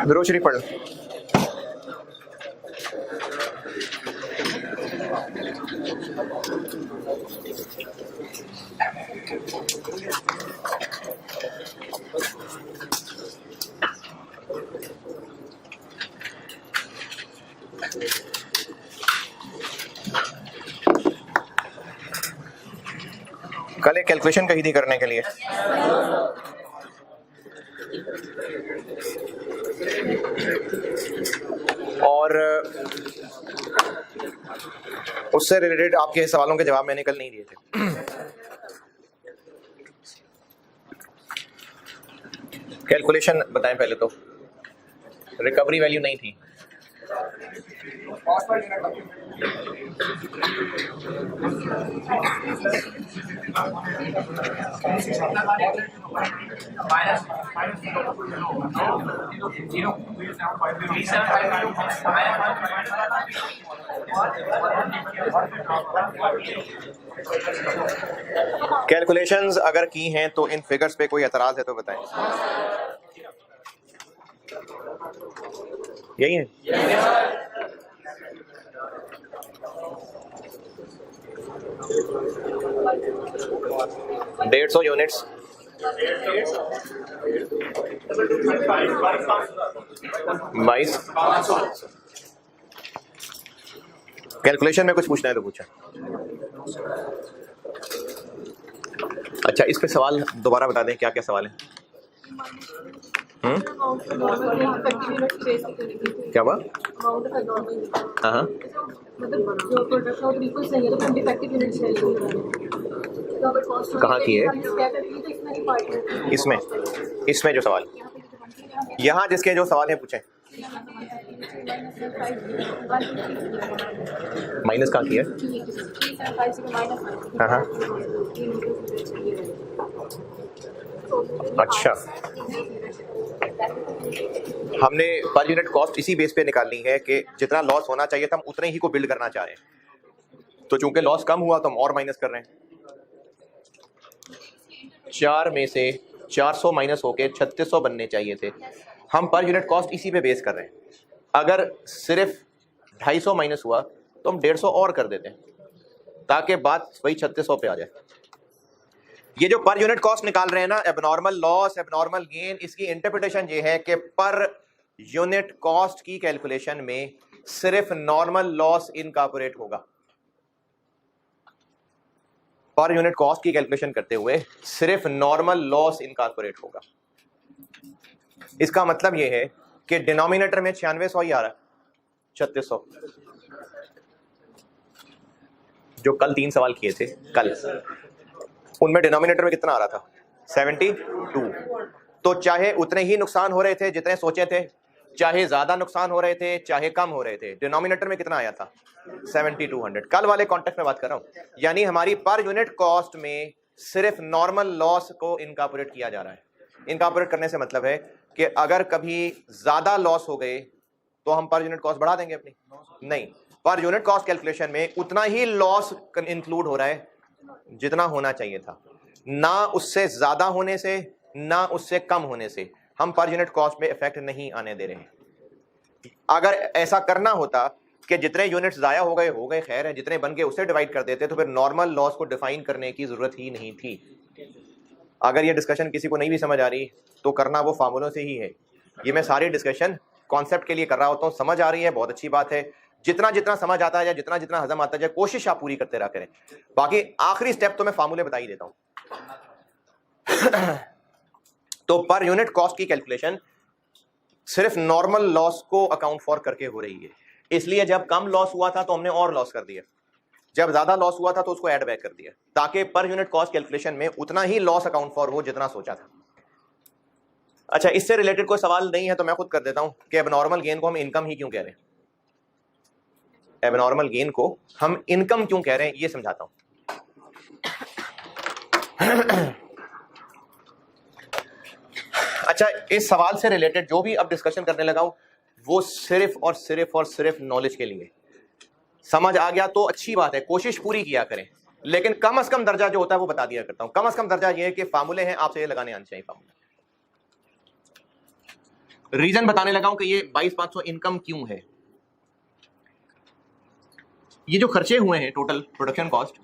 दुरूद शरीफ पढ़। कल एक कैलकुलेशन कही थी करने के लिए, और उससे रिलेटेड आपके सवालों के जवाब मैंने कल नहीं दिए थे। कैलकुलेशन बताएं पहले तो। रिकवरी वैल्यू नहीं थी। कैलकुलेशंस अगर की हैं तो इन फिगर्स पे कोई एतराज है तो बताएं। यही है। 150 यूनिट्स 22। कैलकुलेशन में कुछ पूछना है तो पूछा। अच्छा, इस पे सवाल दोबारा बता दें, क्या क्या सवाल है? क्या हुआ? हाँ, कहाँ की है? इसमें जो सवाल यहाँ जिसके जो सवाल है पूछें। माइनस कहाँ की है? हाँ। अच्छा, हमने पर यूनिट कॉस्ट इसी बेस पे निकालनी है कि जितना लॉस होना चाहिए था हम उतने ही को बिल्ड करना चाह रहे हैं। तो चूंकि लॉस कम हुआ तो हम और माइनस कर रहे हैं। 4 में से 400 माइनस होके 3600 बनने चाहिए थे। हम पर यूनिट कॉस्ट इसी पे बेस कर रहे हैं। अगर सिर्फ 250 माइनस हुआ तो हम 150 और कर देते हैं ताकि बात वही 3600 पे आ जाए। ये जो पर यूनिट कॉस्ट निकाल रहे हैं ना, एबनॉर्मल लॉस, एबनॉर्मल गेन, इसकी इंटरप्रिटेशन ये है कि पर यूनिट कॉस्ट की कैलकुलेशन में सिर्फ नॉर्मल लॉस इनकॉर्पोरेट होगा। पर यूनिट कॉस्ट की कैलकुलेशन करते हुए सिर्फ नॉर्मल लॉस इनकॉर्पोरेट होगा। इसका मतलब यह है कि डिनोमिनेटर में 9600 ही आ रहा है, 3600। जो कल 3 सवाल किए थे कल, उनमें डिनोमिनेटर में कितना आ रहा था? 72। तो चाहे उतने ही नुकसान हो रहे थे जितने सोचे थे, चाहे ज्यादा नुकसान हो रहे थे, चाहे कम हो रहे थे, डिनोमिनेटर में कितना आया था? 7200। कल वाले कॉन्टेक्स्ट में बात कर रहा हूं। यानी हमारी पर यूनिट कॉस्ट में सिर्फ नॉर्मल लॉस को इनकॉर्पोरेट किया जा रहा है। इनकॉर्पोरेट करने से मतलब है कि अगर कभी ज्यादा लॉस हो गए तो हम पर यूनिट कॉस्ट बढ़ा देंगे अपनी? नहीं, पर यूनिट कॉस्ट कैलकुलेशन में उतना ही लॉस इंक्लूड हो रहा है जितना होना चाहिए था, ना उससे ज्यादा होने से ना उससे कम होने से। हम पर यूनिट कॉस्ट में इफेक्ट नहीं आने दे रहे हैं। अगर ऐसा करना होता कि जितने यूनिट्स जाया हो गए खैर है, जितने बन गए उसे डिवाइड कर देते तो फिर नॉर्मल लॉस को डिफाइन करने की जरूरत ही नहीं थी। अगर ये डिस्कशन किसी को नहीं भी समझ आ रही तो करना वो फार्मूलों से ही है। ये मैं सारी डिस्कशन कॉन्सेप्ट के लिए कर रहा होता हूँ। समझ आ रही है, बहुत अच्छी बात है। जितना जितना समझ आता है या जितना जितना हजम आता है, कोशिश आप पूरी करते रहा करें। बाकी आखिरी स्टेप तो मैं फार्मूले बता ही देता हूं। तो पर यूनिट कॉस्ट की कैलकुलेशन सिर्फ नॉर्मल लॉस को अकाउंट फॉर करके हो रही है। इसलिए जब कम लॉस हुआ था तो हमने और लॉस कर दिया, जब ज्यादा लॉस हुआ था तो उसको ऐड बैक कर दिया, ताकि पर यूनिट कॉस्ट कैलकुलेशन में उतना ही लॉस अकाउंट फॉर हो जितना सोचा था। अच्छा, इससे रिलेटेड कोई सवाल नहीं है तो मैं खुद कर देता हूं कि एबनॉर्मल गेन को हम इनकम ही क्यों कह रहे हैं? एबनॉर्मल गेन को हम इनकम क्यों कह रहे हैं ये समझाता हूं। अच्छा, इस सवाल से रिलेटेड जो भी अब डिस्कशन करने लगा हूं वो सिर्फ और सिर्फ और सिर्फ नॉलेज के लिए। समझ आ गया तो अच्छी बात है, कोशिश पूरी किया करें। लेकिन कम से कम दर्जा जो होता है वो बता दिया करता हूं। कम से कम दर्जा ये है कि फार्मूले हैं, आपसे ये लगाने आने चाहिए फार्मूले। रीजन बताने लगा हूं कि ये 22,500 इनकम क्यों है। ये जो खर्चे हुए हैं टोटल प्रोडक्शन कॉस्ट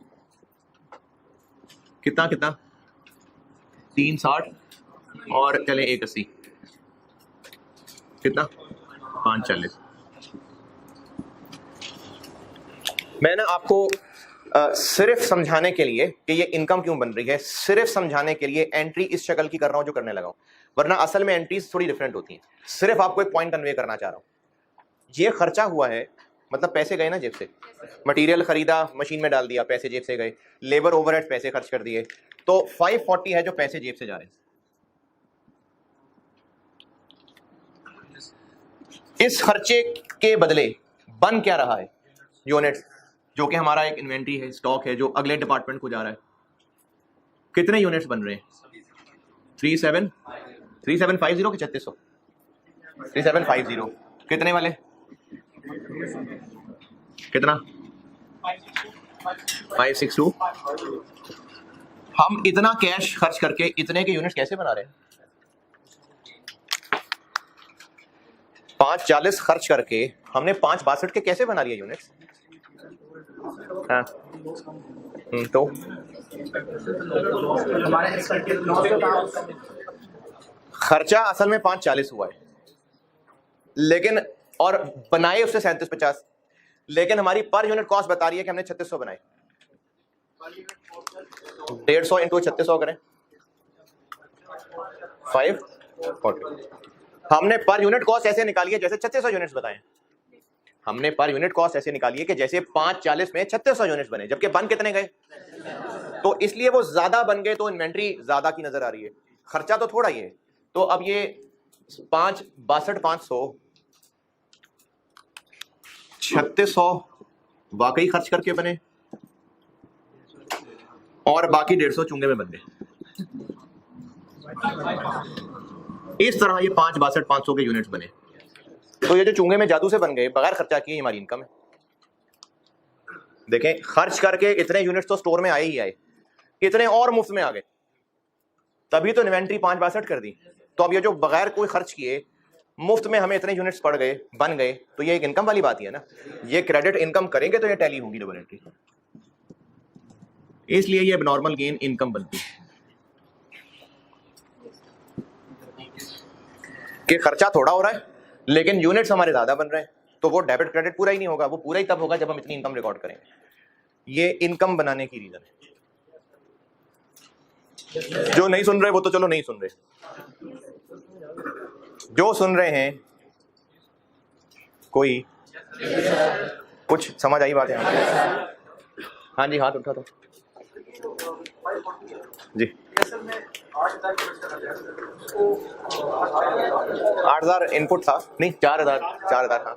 कितना 360 और चले 180 कितना 540। मैं ना आपको सिर्फ समझाने के लिए कि ये इनकम क्यों बन रही है, सिर्फ समझाने के लिए एंट्री इस शक्ल की कर रहा हूं जो करने लगा हूं, वरना असल में एंट्रीज थोड़ी डिफरेंट होती हैं। सिर्फ आपको एक पॉइंट कन्वे करना चाह रहा हूं। ये खर्चा हुआ है मतलब पैसे गए ना जेब से, मटेरियल खरीदा, मशीन में डाल दिया, पैसे जेब से गए, लेबर ओवरहेड पैसे खर्च कर दिए, तो 540 है जो पैसे जेब से जा रहे हैं। इस खर्चे के बदले बन क्या रहा है, यूनिट्स, जो कि हमारा एक इन्वेंट्री है, स्टॉक है, जो अगले डिपार्टमेंट को जा रहा है। कितने यूनिट्स बन रहे हैं? 3750 कि 3600? 3750 कितने वाले? कितना? 562। हम इतना कैश खर्च करके इतने के यूनिट्स कैसे बना रहे हैं? 540 खर्च करके हमने 562 के कैसे बना लिए यूनिट्स? हाँ तो खर्चा असल में 540 हुआ है, लेकिन और बनाए उससे 3750, लेकिन हमारी पर यूनिट कॉस्ट बता रही है कि हमने 3600 बनाए। 150 इंटू 3600 करें 540। हमने पर यूनिट कॉस्ट ऐसे निकाली है जैसे 3600 यूनिट्स बताए। हमने पर यूनिट कॉस्ट ऐसे निकाली है कि जैसे 540 में 3600 यूनिट्स बने, जबकि बन कितने गए? तो इसलिए वो ज्यादा बन गए तो इन्वेंट्री ज्यादा की नजर आ रही है, खर्चा तो थोड़ा ही है। तो अब ये 562,500 3600 वाकई खर्च करके बने और बाकी 150 चुंगे में बन गए। इस तरह ये 562,500 के यूनिट्स बने। तो ये जो चुंगे में जादू से बन गए बगैर खर्चा किए, हमारी इनकम है। देखें, खर्च करके इतने यूनिट्स तो स्टोर में आए ही आए, इतने और मुफ्त में आ गए, तभी तो इन्वेंट्री 562 कर दी। तो अब ये जो बगैर कोई खर्च किए मुफ्त में हमें इतने यूनिट्स पड़ गए, बन गए, तो ये एक इनकम वाली बात ही है ना। ये क्रेडिट इनकम करेंगे तो ये टैली होगी डबल एंट्री, इसलिए ये नॉर्मल गेन इनकम बनती है कि खर्चा थोड़ा हो रहा है लेकिन यूनिट्स हमारे ज्यादा बन रहे हैं, तो वो डेबिट क्रेडिट पूरा ही नहीं होगा, वो पूरा ही तब होगा जब हम इतनी इनकम रिकॉर्ड करेंगे। ये इनकम बनाने की रीजन है। जो नहीं सुन रहे वो तो चलो नहीं सुन रहे, जो सुन रहे हैं कोई कुछ समझ आई बात है? हाँ जी, हाथ उठा तो जी। 8,000 इनपुट था, नहीं 4,000 हाँ।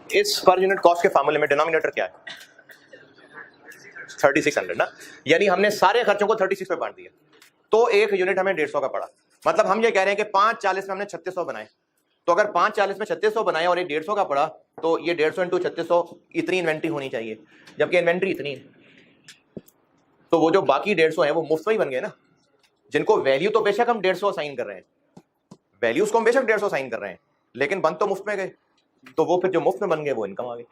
इस पर यूनिट कॉस्ट के फार्मूले में डिनोमिनेटर क्या है? 3600 ना, यानी हमने सारे खर्चों को 36 पे बांट दिया, तो एक यूनिट हमें 150 का पड़ा। मतलब हम ये कह रहे हैं कि 540 में हमने 3600 बनाए, तो अगर 540 में 3600 बनाए और एक 150 का पड़ा, तो ये 150 इंटू 3600 इतनी इन्वेंट्री होनी चाहिए, जबकि इन्वेंट्री इतनी है। तो वो जो बाकी 150 है वो मुफ्त में ही बन गए ना, जिनको वैल्यू तो बेशक हम 150 साइन कर रहे हैं, वैल्यूज को हम बेशक 150 साइन कर रहे हैं, लेकिन बन तो मुफ्त में गए, तो वो फिर जो मुफ्त में बन गए वो इनकम आ गई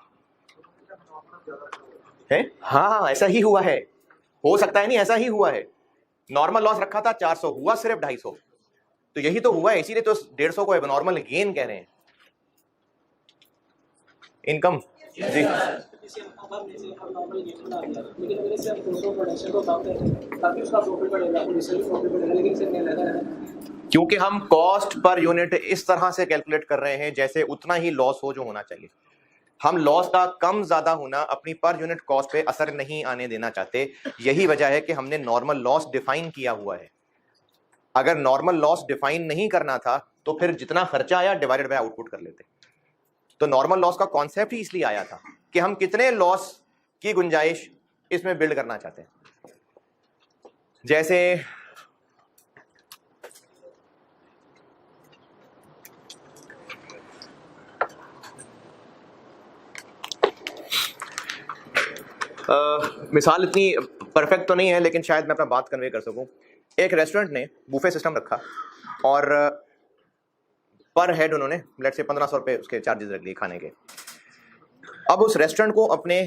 है। हाँ ऐसा ही हुआ है, हो सकता है नहीं, ऐसा ही हुआ है। नॉर्मल लॉस रखा था 400, हुआ सिर्फ 250, तो यही तो हुआ है, इसीलिए तो 150 को नॉर्मल गेन कह रहे हैं। इनकम जी, क्योंकि हम कॉस्ट पर यूनिट इस तरह से कैलकुलेट कर रहे हैं जैसे उतना ही लॉस हो जो होना चाहिए। हम लॉस का कम ज्यादा होना अपनी पर यूनिट कॉस्ट पे असर नहीं आने देना चाहते। यही वजह है कि हमने नॉर्मल लॉस डिफाइन किया हुआ है। अगर नॉर्मल लॉस डिफाइन नहीं करना था तो फिर जितना खर्चा आया डिवाइडेड बाय आउटपुट कर लेते। तो नॉर्मल लॉस का कॉन्सेप्ट ही इसलिए आया था कि हम कितने लॉस की गुंजाइश इसमें बिल्ड करना चाहते हैं। जैसे मिसाल इतनी परफेक्ट तो नहीं है, लेकिन शायद मैं अपना बात कन्वे कर सकूं। एक रेस्टोरेंट ने बूफे सिस्टम रखा और पर हेड उन्होंने लेट्स से 1500 रुपये उसके चार्जेस रख लिए खाने के। अब उस रेस्टोरेंट को अपने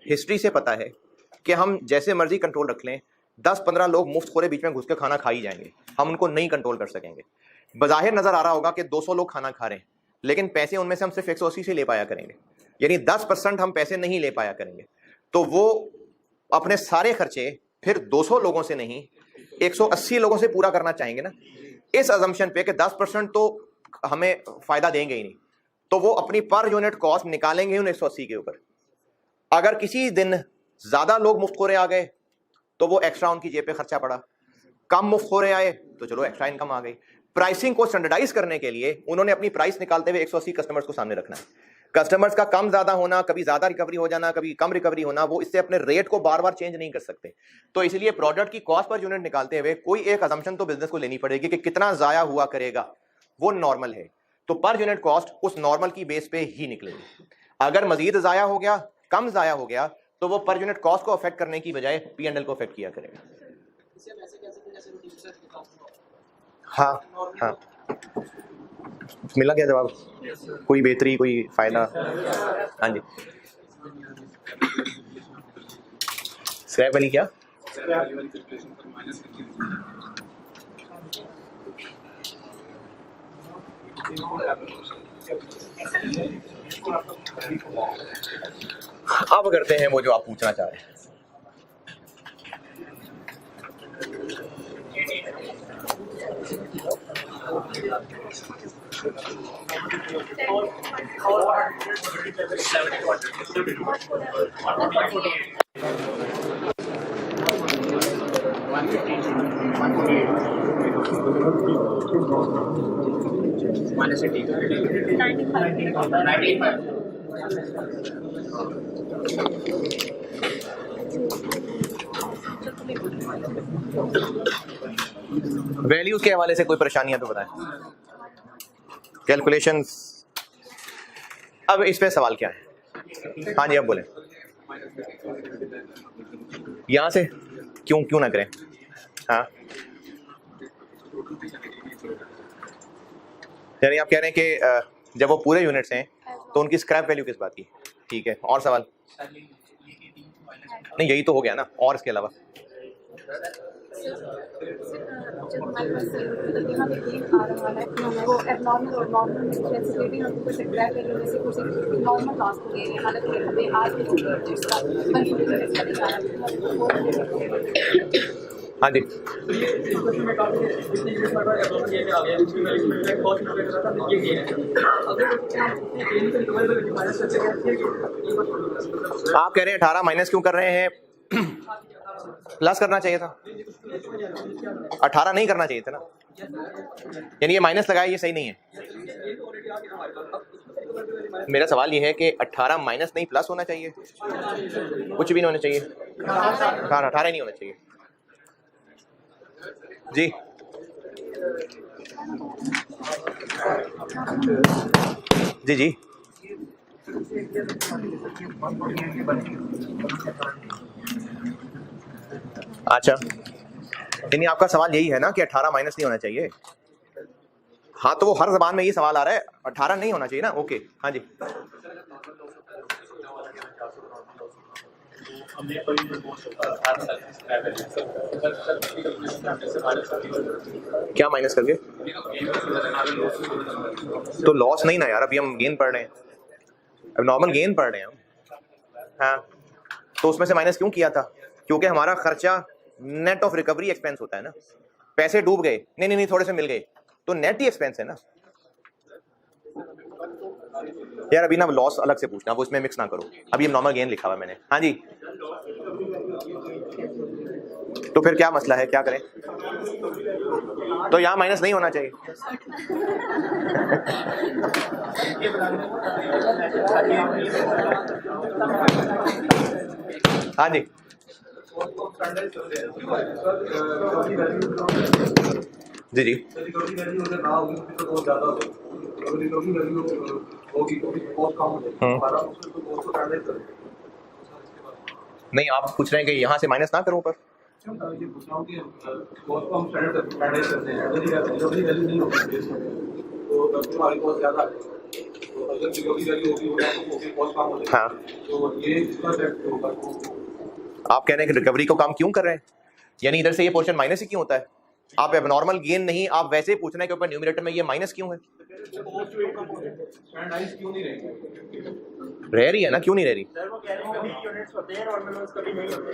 हिस्ट्री से पता है कि हम जैसे मर्जी कंट्रोल रख लें, 10-15 लोग मुफ्तखोरे बीच में घुस के खाना खा ही जाएंगे, हम उनको नहीं कंट्रोल कर सकेंगे। बज़ाहिर नजर आ रहा होगा कि 200 लोग खाना खा रहे हैं, लेकिन पैसे उनमें से हम सिर्फ 180 से ले पाया करेंगे, यानी 10% हम पैसे नहीं ले पाया करेंगे। तो वो अपने सारे खर्चे फिर 200 लोगों से नहीं 180 लोगों से पूरा करना चाहेंगे ना, इस अजम्पशन पे कि 10% तो हमें फायदा देंगे ही नहीं, तो वो अपनी पर यूनिट कॉस्ट निकालेंगे उन 180 के ऊपर। अगर किसी दिन ज्यादा लोग मुफ्तखोरे आ गए तो वो एक्स्ट्रा उनकी जेब पे खर्चा पड़ा, कम मुफ्तखोरे आए तो चलो एक्स्ट्रा इनकम आ गई। प्राइसिंग को स्टैंडर्डाइज करने के लिए उन्होंने अपनी प्राइस निकालते हुए 180 कस्टमर्स को सामने रखना है। कस्टमर्स का कम ज्यादा होना, कभी ज्यादा रिकवरी हो जाना, कभी कम रिकवरी होना, वो इससे अपने रेट को बार बार चेंज नहीं कर सकते। तो इसलिए प्रोडक्ट की कॉस्ट पर यूनिट निकालते हुए कोई एक असम्पशन तो बिजनेस को लेनी पड़ेगी कि कितना जाया हुआ करेगा, वो नॉर्मल है, तो पर यूनिट कॉस्ट उस नॉर्मल की बेस पे ही निकलेगी। अगर मजीद जाया हो गया, कम जाया हो गया, तो वो पर यूनिट कॉस्ट को अफेक्ट करने की बजाय P&L को अफेक्ट किया करेगा। हाँ हाँ, मिला क्या जवाब? कोई बेहतरी, कोई फायदा? हाँ जी, स्क्रैप वाली क्या? अब करते हैं वो जो आप पूछना चाह रहे हैं। वैल्यूज के हवाले से कोई परेशानी है तो बताएं। कैलकुलेशंस, अब इस पे सवाल क्या है? हाँ जी, अब बोले। यहां से क्यों ना करें? हाँ, यानी आप कह रहे हैं कि जब वो पूरे यूनिट्स हैं तो उनकी स्क्रैप वैल्यू किस बात की? ठीक है, और सवाल? नहीं, यही तो हो गया ना, और इसके अलावा? जब हमारे पास यहाँ पे गेन आ रहा है, वो एबनॉर्मल और नॉर्मल सेंसिटिविटी हमको कुछ ट्रैक करने में से कुछ नॉर्मल लॉस हो गए हैं, हालांकि हमें आज भी इसका हाँ जी, आप कह रहे हैं 18 माइनस क्यों कर रहे हैं? प्लस करना चाहिए था, 18 नहीं करना चाहिए था ना, यानी ये माइनस लगाया, ये सही नहीं है। मेरा सवाल ये है कि 18 माइनस नहीं प्लस होना चाहिए, कुछ भी नहीं होना चाहिए, 18 नहीं होना चाहिए जी। जी जी, अच्छा, यानी आपका सवाल यही है ना कि 18 माइनस नहीं होना चाहिए। हाँ, तो वो हर जबान में ये सवाल आ रहा है, 18 नहीं होना चाहिए ना। ओके, हाँ जी, क्या माइनस करके? तो लॉस नहीं ना यार, अभी हम गेन पढ़ रहे हैं, अब नॉर्मल गेन पढ़ रहे हैं हम। हाँ, तो उसमें से माइनस क्यों किया था? क्योंकि हमारा खर्चा नेट ऑफ रिकवरी एक्सपेंस होता है ना, पैसे डूब गए, नहीं थोड़े से मिल गए, तो नेट ही एक्सपेंस है ना यार। अभी ना लॉस अलग से पूछना, वो इसमें मिक्स ना करो, अभी नॉर्मल गेन लिखा हुआ मैंने। हाँ जी, तो फिर क्या मसला है, क्या करें? तो यहाँ माइनस नहीं होना चाहिए। हाँ जी, जी जी, नहीं, आप पूछ रहे हैं कि यहाँ से माइनस ना करूँ ऊपर? ये पूछ रहा हूँ कि कॉस्ट को हम स्टैंडर्डाइज करते हैं, रिकवरी वैल्यू नहीं होती है तो तब हमारी कॉस्ट ज़्यादा है, तो अगर रिकवरी वैल्यू होगी तो फिर कॉस्ट कम हो जाएगी। हाँ, तो ये इसका इफेक्ट होगा। आप कह रहे हैं कि रिकवरी को कम क्यों कर रहे हैं, यानी इधर से ये पोर्शन माइनस ही क्यों होता है? आप एबनॉर्मल गेन नहीं, आप वैसे ही पूछ रहे हैं कि ऊपर न्यूमरेटर में ये माइनस क्यों है? स्टैंडर्डाइज क्यों नहीं रहेगी? रह रही है ना, क्यों नहीं रह रही? सर वो कह रहे हैं कभी यूनिट्स होते हैं नॉर्मल यूनिट्स कभी नहीं होते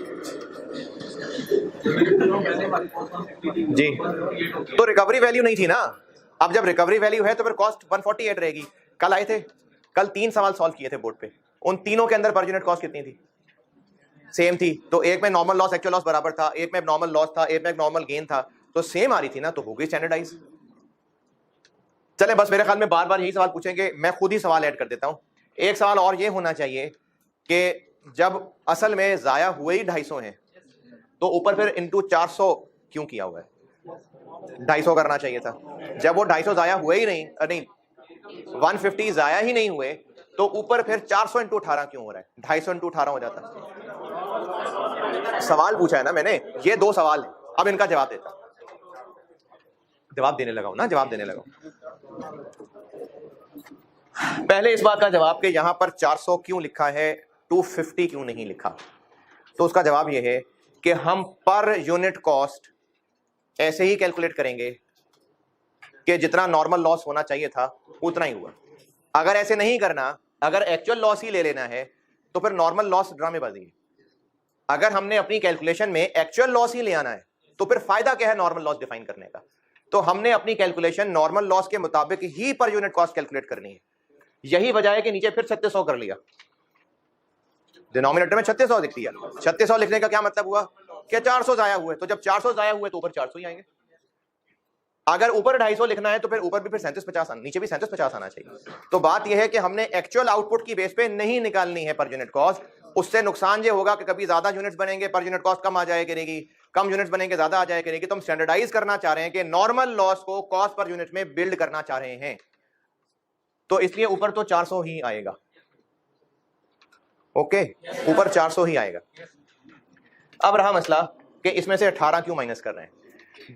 जी, तो रिकवरी वैल्यू नहीं थी ना। अब जब रिकवरी वैल्यू है तो फिर कॉस्ट 148 रहेगी। कल आए थे, कल 3 सवाल सॉल्व किए थे बोर्ड पे, उन तीनों के अंदर पर यूनिट कॉस्ट कितनी थी? सेम थी। तो एक में नॉर्मल लॉस एक्चुअल लॉस बराबर था, एक में नॉर्मल लॉस था, एक में नॉर्मल गेन था, तो सेम आ रही थी ना, तो हो गई स्टैंडर्डाइज। चले, बस मेरे ख्याल में बार बार यही सवाल पूछेंगे, मैं खुद ही सवाल ऐड कर देता हूं। एक सवाल और ये होना चाहिए कि जब असल में जाया हुए ही 250 हैं तो ऊपर फिर इंटू 400 क्यों किया हुआ है? 250 करना चाहिए था। जब वो 250 जाया हुए ही नहीं 150 जाया ही नहीं हुए तो ऊपर फिर 400 इंटू 18 क्यों हो रहा है? 250 इंटू 18 हो जाता। सवाल पूछा है ना मैंने, ये 2 सवाल है, अब इनका जवाब देता, जवाब देने लगा हूं ना, जवाब देने लगा हूं। पहले इस बात का जवाब कि यहां पर 400 क्यों लिखा है, 250 क्यों नहीं लिखा? तो उसका जवाब यह है कि हम पर यूनिट कॉस्ट ऐसे ही कैलकुलेट करेंगे कि जितना नॉर्मल लॉस होना चाहिए था उतना ही हुआ। अगर ऐसे नहीं करना, अगर एक्चुअल लॉस ही ले लेना है तो फिर नॉर्मल लॉस ड्रामेबाजी है। अगर हमने अपनी कैलकुलेशन में एक्चुअल लॉस ही ले आना है तो फिर फायदा क्या है नॉर्मल लॉस डिफाइन करने का? तो हमने अपनी कैलकुलेशन नॉर्मल लॉस के मुताबिक ही पर यूनिट कॉस्ट कैलकुलेट करनी है। यही वजह है कि नीचे फिर 3600 कर लिया, डिनोमिनेटर में 3600 लिख दिया। 3600 लिखने का क्या मतलब हुआ कि 400 जाया हुए, तो जब 400 जाया हुए तो ऊपर 400 ही आएंगे। अगर ऊपर 250 लिखना है तो फिर ऊपर भी फिर 3750 नीचे भी 3750 आना चाहिए। तो बात यह है कि हमने एक्चुअल आउटपुट की बेस पे नहीं निकालनी है पर यूनिट कॉस्ट। उससे नुकसान ये होगा कि कभी ज्यादा यूनिट्स बनेंगे पर यूनिट कॉस्ट कम आ जाया करेगी, कम यूनिट्स बनेंगे ज्यादा आ जाया करेगी। तो हम स्टैंडर्डाइज करना चाह रहे हैं कि नॉर्मल लॉस को कॉस्ट पर यूनिट में बिल्ड करना चाह रहे हैं, तो इसलिए ऊपर तो 400 ही आएगा। ओके, ऊपर 400 ही आएगा। अब रहा मसला कि इसमें से 18 क्यों माइनस कर रहे हैं।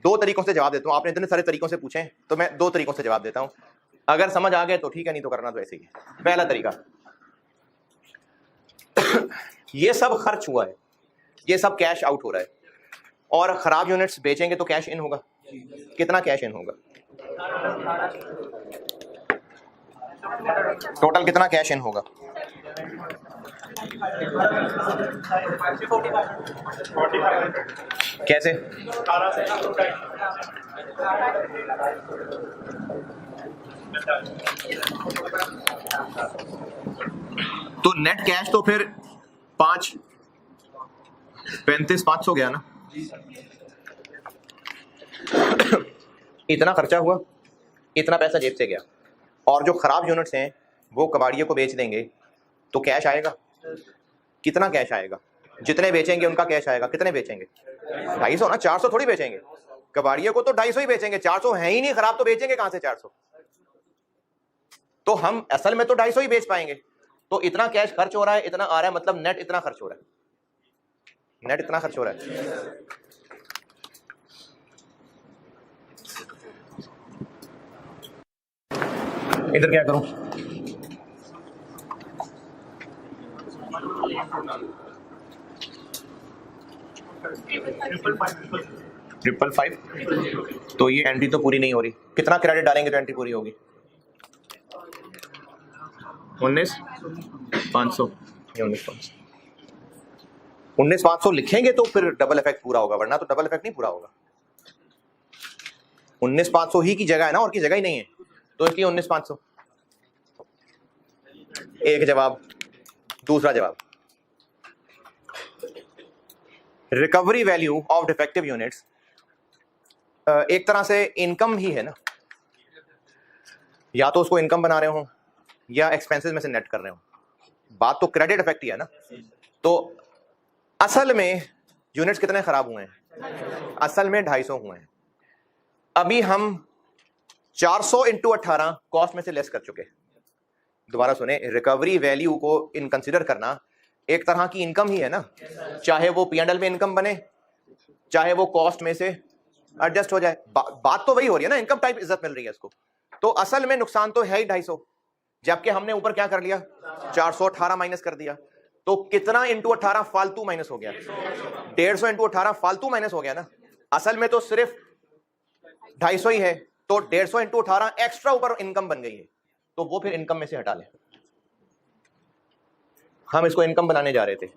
2 तरीकों से जवाब देता हूं, आपने इतने सारे तरीकों से पूछे तो मैं 2 तरीकों से जवाब देता हूं। अगर समझ आ गए तो ठीक है, नहीं तो करना तो ऐसे ही है। पहला तरीका, ये सब खर्च हुआ है, ये सब कैश आउट हो रहा है, और खराब यूनिट्स बेचेंगे तो कैश इन होगा। कितना कैश इन होगा? टोटल कितना कैश इन होगा? कैसे? तो नेट कैश तो फिर 35,500 गया ना। इतना खर्चा हुआ, इतना पैसा जेब से गया, और जो खराब यूनिट्स हैं वो कबाड़ियों को बेच देंगे तो कैश आएगा। कितना कैश आएगा? जितने बेचेंगे उनका कैश आएगा। कितने बेचेंगे? 250 ना, 400 थोड़ी बेचेंगे। कबाड़ियों को तो 250 ही बेचेंगे, 400 है ही नहीं खराब, तो बेचेंगे कहां से 400? तो हम असल में तो 250 ही बेच पाएंगे। तो इतना कैश खर्च हो रहा है, इतना आ रहा है, मतलब नेट इतना खर्च हो रहा है, नेट इतना खर्च हो रहा है। इधर क्या करूं? ट्रिपल 5, तो ये एंट्री तो पूरी नहीं हो रही। कितना क्रेडिट डालेंगे तो एंट्री पूरी होगी? 19,500। 19,500 लिखेंगे तो फिर डबल इफेक्ट पूरा होगा, वरना तो डबल इफेक्ट नहीं पूरा होगा। 19,500 ही की जगह है ना, और की जगह ही नहीं है, तो इसलिए 19,500। एक जवाब। दूसरा जवाब, recovery value of defective units एक तरह से इनकम ही है ना, या तो उसको इनकम बना रहे हो या एक्सपेंसेस में से नेट कर रहे हो। बात तो क्रेडिट इफेक्ट ही है ना। तो असल में यूनिट्स कितने खराब हुए हैं? असल में 250 हुए हैं। अभी हम 400 इंटू 18 कॉस्ट में से लेस कर चुके। दोबारा सुने, रिकवरी वैल्यू को इन कंसिडर करना एक तरह की इनकम ही है ना, चाहे वो P&L में इनकम बने, चाहे वो कॉस्ट में से एडजस्ट हो जाए, बात तो वही हो रही है ना, इनकम टाइप इज्जत मिल रही है इसको। तो असल में नुकसान तो है ही 250, जबकि हमने ऊपर क्या कर लिया 418 माइनस कर दिया। तो कितना इंटू 18 फालतू माइनस हो गया, 150 इंटू 18 फालतू माइनस हो गया ना। असल में तो सिर्फ 250 ही है, तो 150 इंटू 18 एक्स्ट्रा ऊपर इनकम बन गई है, तो वो फिर इनकम में से हटा लें। हम इसको इनकम बनाने जा रहे थे,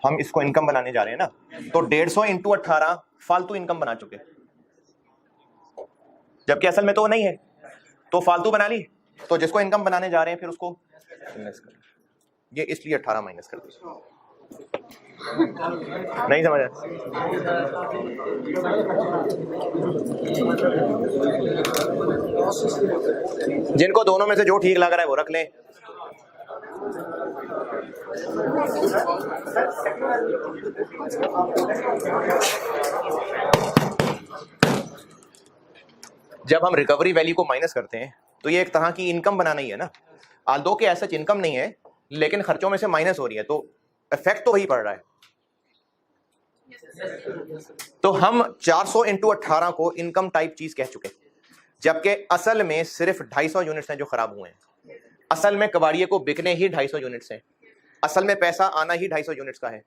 हम इसको इनकम बनाने जा रहे हैं ना, तो 150 इंटू 18 फालतू इनकम बना चुके, जबकि असल में तो नहीं है, तो फालतू बना ली। तो जिसको इनकम बनाने जा रहे हैं फिर उसको माइनस कर, ये इसलिए 18 माइनस कर दिया। नहीं समझ आया? जिनको दोनों में से जो ठीक लग रहा है वो रख लें। जब हम रिकवरी वैल्यू को माइनस करते हैं तो ये एक तरह की इनकम बनाना ही है ना, आल्दो के ऐसा इनकम नहीं है, लेकिन खर्चों में से माइनस हो रही है, तो इफेक्ट तो वही पड़ रहा है। तो हम 400 इंटू 18 को इनकम टाइप चीज कह चुके, जबकि असल में सिर्फ 250 यूनिट्स हैं जो खराब हुए हैं। असल में कबाड़िए को बिकने ही 250 यूनिट्स हैं, असल में पैसा आना ही 250 यूनिट्स का है।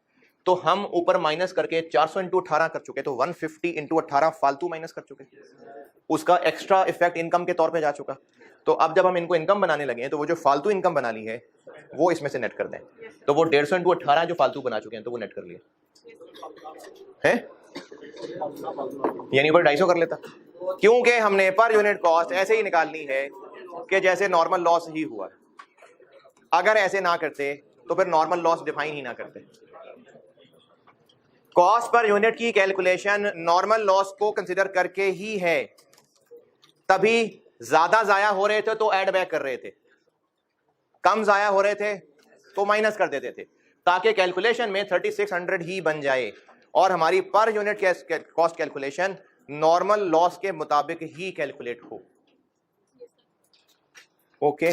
तो हम ऊपर माइनस करके 400 इंटू 18 कर चुके, तो 150 इंटू 18 फालतू माइनस कर चुके, उसका एक्स्ट्रा इफेक्ट इनकम के तौर पे जा चुका। तो अब जब हम इनको इनकम बनाने लगे हैं तो वो जो फालतू इनकम बना ली है वो इसमें से नेट कर दें, तो वो 150 इंटू 18 जो फालतू बना चुके हैं तो वो नेट कर लिए हैं, यानी ऊपर 250 कर लेता, क्योंकि हमने पर यूनिट कॉस्ट ऐसे ही निकालनी है कि जैसे नॉर्मल लॉस ही हुआ। अगर ऐसे ना करते तो फिर नॉर्मल लॉस डिफाइन ही ना करते। कॉस्ट पर यूनिट की कैलकुलेशन नॉर्मल लॉस को कंसिडर करके ही है, तभी ज्यादा जाया हो रहे थे तो ऐड बैक कर रहे थे, कम जाया हो रहे थे तो माइनस कर देते थे, ताकि कैलकुलेशन में 3600 ही बन जाए और हमारी per unit cost calculation normal loss के मुताबिक ही कैलकुलेट हो। ओके,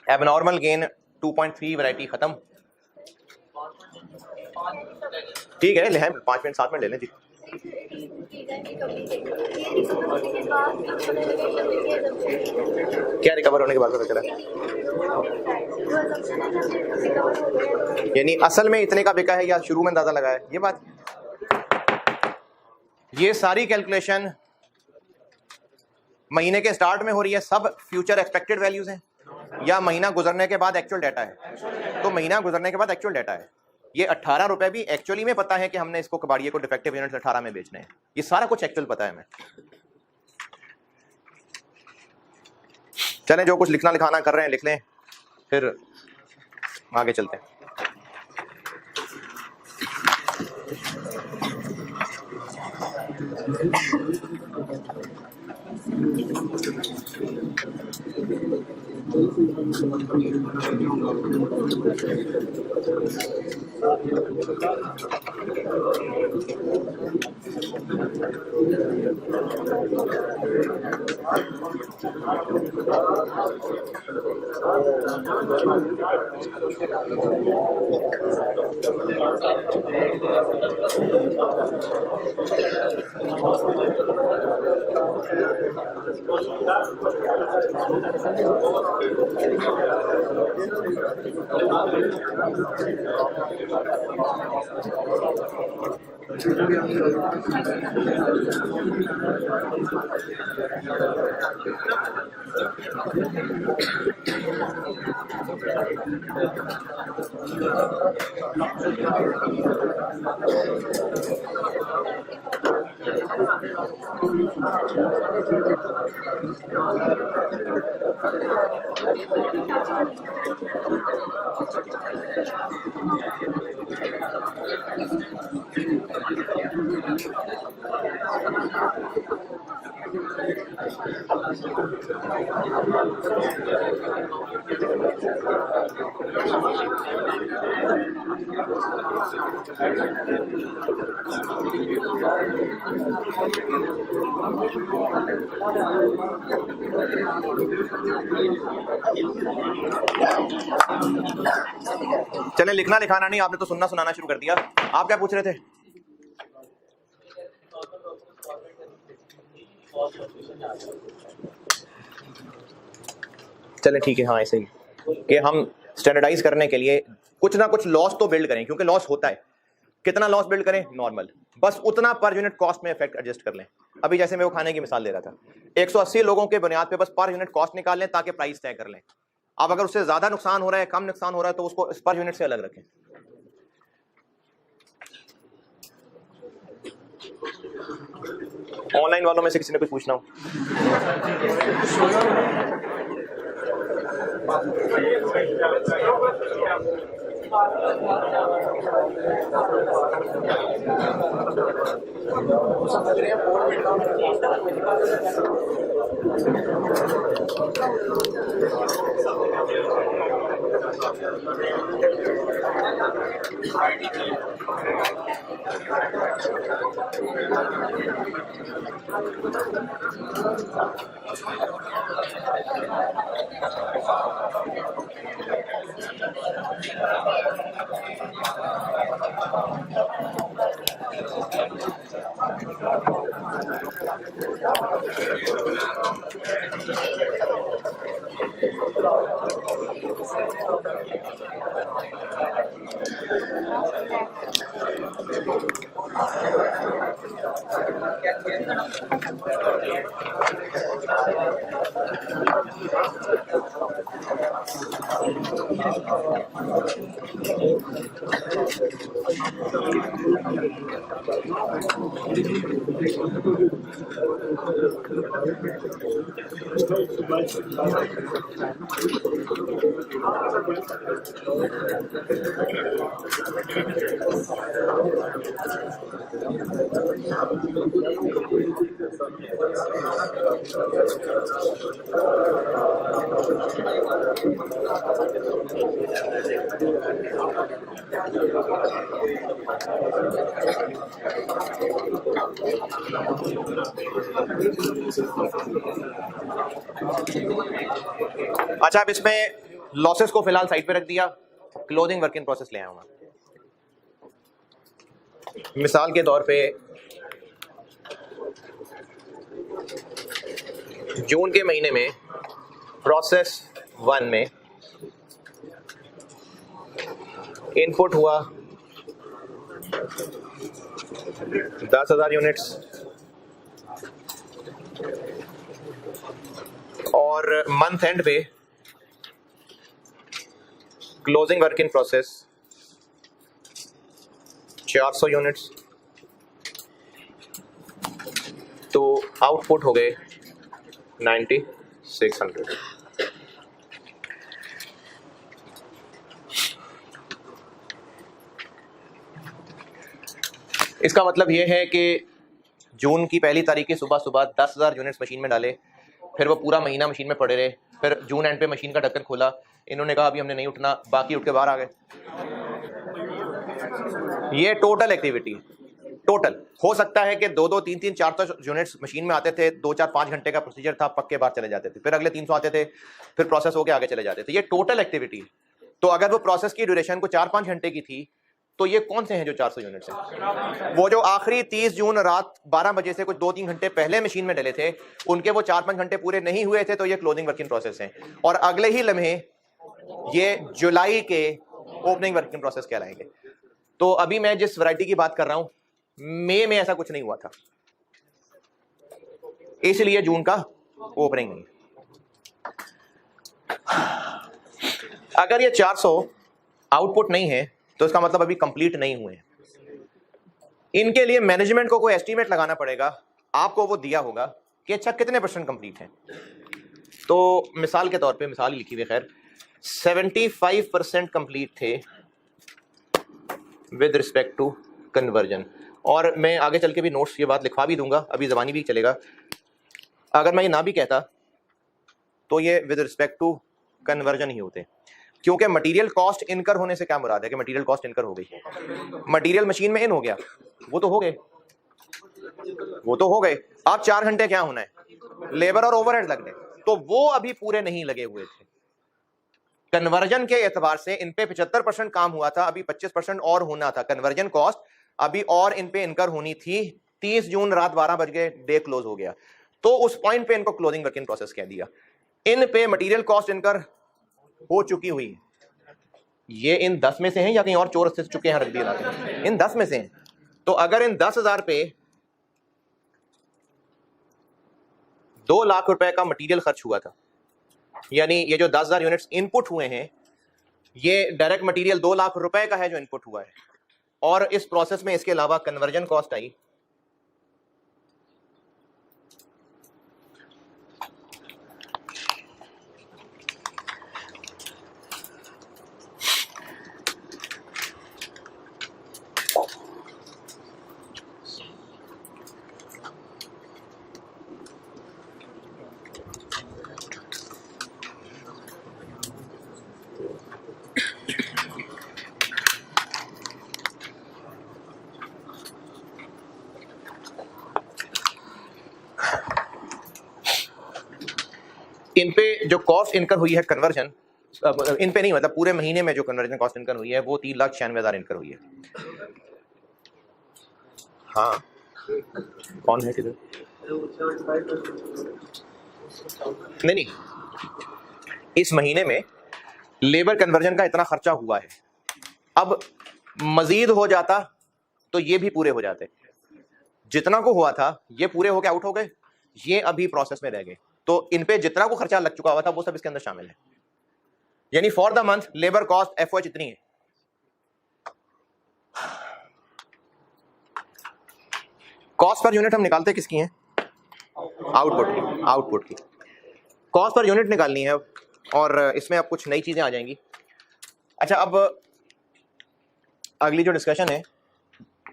एबनॉर्मल गेन 2.3 वैरायटी खत्म। ठीक है, ले 5 मिनट 7 मिनट ले लें जी। क्या रिकवर होने के बाद पता चला? यानी असल में इतने का बिका है या शुरू में अंदाजा लगा है, ये बात। ये सारी कैलकुलेशन महीने के स्टार्ट में हो रही है, सब फ्यूचर एक्सपेक्टेड वैल्यूज हैं, या महीना गुजरने के बाद एक्चुअल डाटा है? तो महीना गुजरने के बाद एक्चुअल डाटा है। ये 18 रुपए भी एक्चुअली में पता है कि हमने इसको कबाड़िए को डिफेक्टिव यूनिट्स 18 में बेचने हैं, ये सारा कुछ एक्चुअल पता है हमें। चलें, जो कुछ लिखना लिखाना कर रहे हैं लिख लें, फिर आगे चलते हैं। चले, लिखना लिखाना नहीं, आपने तो सुनना सुनाना शुरू कर दिया। आप क्या पूछ रहे थे? चले ठीक है, हाँ ऐसे ही कि हम स्टैंडर्डाइज करने के लिए कुछ ना कुछ लॉस तो बिल्ड करें, क्योंकि लॉस होता है। कितना लॉस बिल्ड करें? नॉर्मल, बस उतना पर यूनिट कॉस्ट में इफेक्ट एडजस्ट कर लें। अभी जैसे मैं वो खाने की मिसाल दे रहा था, 180 लोगों के बुनियाद पे बस पर यूनिट कॉस्ट निकाल लें ताकि प्राइस तय कर लें। अब अगर उससे ज्यादा नुकसान हो रहा है, कम नुकसान हो रहा है, तो उसको पर यूनिट से अलग रखें। ऑनलाइन वालों में से किसी ने कुछ पूछना हो? अच्छा, अब इसमें लॉसेस को फिलहाल साइड पे रख दिया, क्लोजिंग वर्क इन प्रोसेस ले आया हूं। मिसाल के तौर पे जून के महीने में प्रोसेस 1 में इनपुट हुआ 10,000 यूनिट्स और मंथ एंड पे closing work in process 400 units, तो आउटपुट हो गए 9600। इसका मतलब यह है कि जून की पहली तारीख की सुबह सुबह 10,000 यूनिट्स मशीन में डाले, फिर वो पूरा महीना मशीन में पड़े रहे, फिर जून एंड पे मशीन का ढक्कन खोला, इन्होंने कहा अभी हमने नहीं उठना, बाकी उठ के बाहर आ गए। ये टोटल एक्टिविटी, टोटल हो सकता है कि 2-2, 3-3, 400 यूनिट्स मशीन में आते थे, 2-4-5 घंटे का प्रोसीजर था, पक्के बाहर चले जाते थे, फिर अगले 300 आते थे, फिर प्रोसेस होके आगे चले जाते थे। ये टोटल एक्टिविटी। तो अगर वो प्रोसेस की ड्यूरेशन को 4-5 घंटे की थी, तो ये कौन से हैं जो 400 यूनिट्स हैं? वो जो आखिरी 30 जून रात 12 बजे से कुछ 2-3 घंटे पहले मशीन में डले थे, उनके वो 4-5 घंटे पूरे नहीं हुए थे, तो ये क्लोजिंग वर्क इन प्रोसेस हैं। और अगले ही लम्हे ये जुलाई के ओपनिंग वर्क इन प्रोसेस कहलाएंगे। तो अभी मैं जिस वैरायटी की बात कर रहा हूं, मई में ऐसा कुछ नहीं हुआ था, इसलिए जून का ओपनिंग नहीं। अगर ये 400 आउटपुट नहीं है, तो इसका मतलब अभी कंप्लीट नहीं हुए हैं। इनके लिए मैनेजमेंट को कोई एस्टीमेट लगाना पड़ेगा। आपको वो दिया होगा कि अच्छा कितने % कंप्लीट हैं। तो मिसाल के तौर पे, मिसाल ही लिखी हुई, खैर 75% कंप्लीट थे विद रिस्पेक्ट टू कन्वर्जन। और मैं आगे चल के भी नोट्स ये बात लिखवा भी दूंगा, अभी ज़बानी भी चलेगा। अगर मैं ये ना भी कहता तो ये विद रिस्पेक्ट टू कन्वर्जन ही होते, क्योंकि मटेरियल कॉस्ट इनकर होने से क्या मुराद है कि मटेरियल कॉस्ट इनकर हो गई, मटेरियल मशीन में इन हो गया, वो तो हो गए, वो तो हो गए। अब 4 घंटे क्या होना है, लेबर और ओवरहेड लग गए, तो वो अभी पूरे नहीं लगे हुए थे। कन्वर्जन के एतबार से इन पे 75% काम हुआ था, अभी 25% और होना था। कन्वर्जन कॉस्ट अभी और इन पे इनकर होनी थी। 30 जून रात 12 बज गए, डे क्लोज हो गया, तो उस पॉइंट पे इनको क्लोजिंग वर्क इन प्रोसेस कह दिया। इन पे मटेरियल कॉस्ट इनकर हो चुकी हुई है। ये इन 10 में से हैं या कहीं और चोर से चुके हैं, रख दिए लाके, इन 10 में से हैं। तो अगर इन 10,000 पे 2 लाख रुपए का मटेरियल खर्च हुआ था, यानी ये जो 10,000 यूनिट्स इनपुट हुए हैं, ये डायरेक्ट मटेरियल 2 लाख रुपए का है जो इनपुट हुआ है, और इस प्रोसेस में इसके अलावा कन्वर्जन कॉस्ट आई इन पे जो कॉस्ट इनकर हुई है कन्वर्जन, इन पे नहीं, मतलब पूरे महीने में जो कन्वर्जन कॉस्ट इनकर हुई है वो 3,96,000 इनकर हुई है। हाँ, कौन है किधर? नहीं, इस महीने में लेबर कन्वर्जन का इतना खर्चा हुआ है, अब मजीद हो जाता तो ये भी पूरे हो जाते। जितना को हुआ था ये पूरे होके आउट हो गए, ये अभी प्रोसेस में रह गए, तो इन पे जितना को खर्चा लग चुका हुआ था वो सब इसके अंदर शामिल है। यानी for the month labour cost FOH इतनी है। कॉस्ट पर यूनिट हम निकालते किसकी है? आउटपुट की। आउटपुट की कॉस्ट पर यूनिट निकालनी है, और इसमें अब कुछ नई चीजें आ जाएंगी। अच्छा, अब अगली जो डिस्कशन है,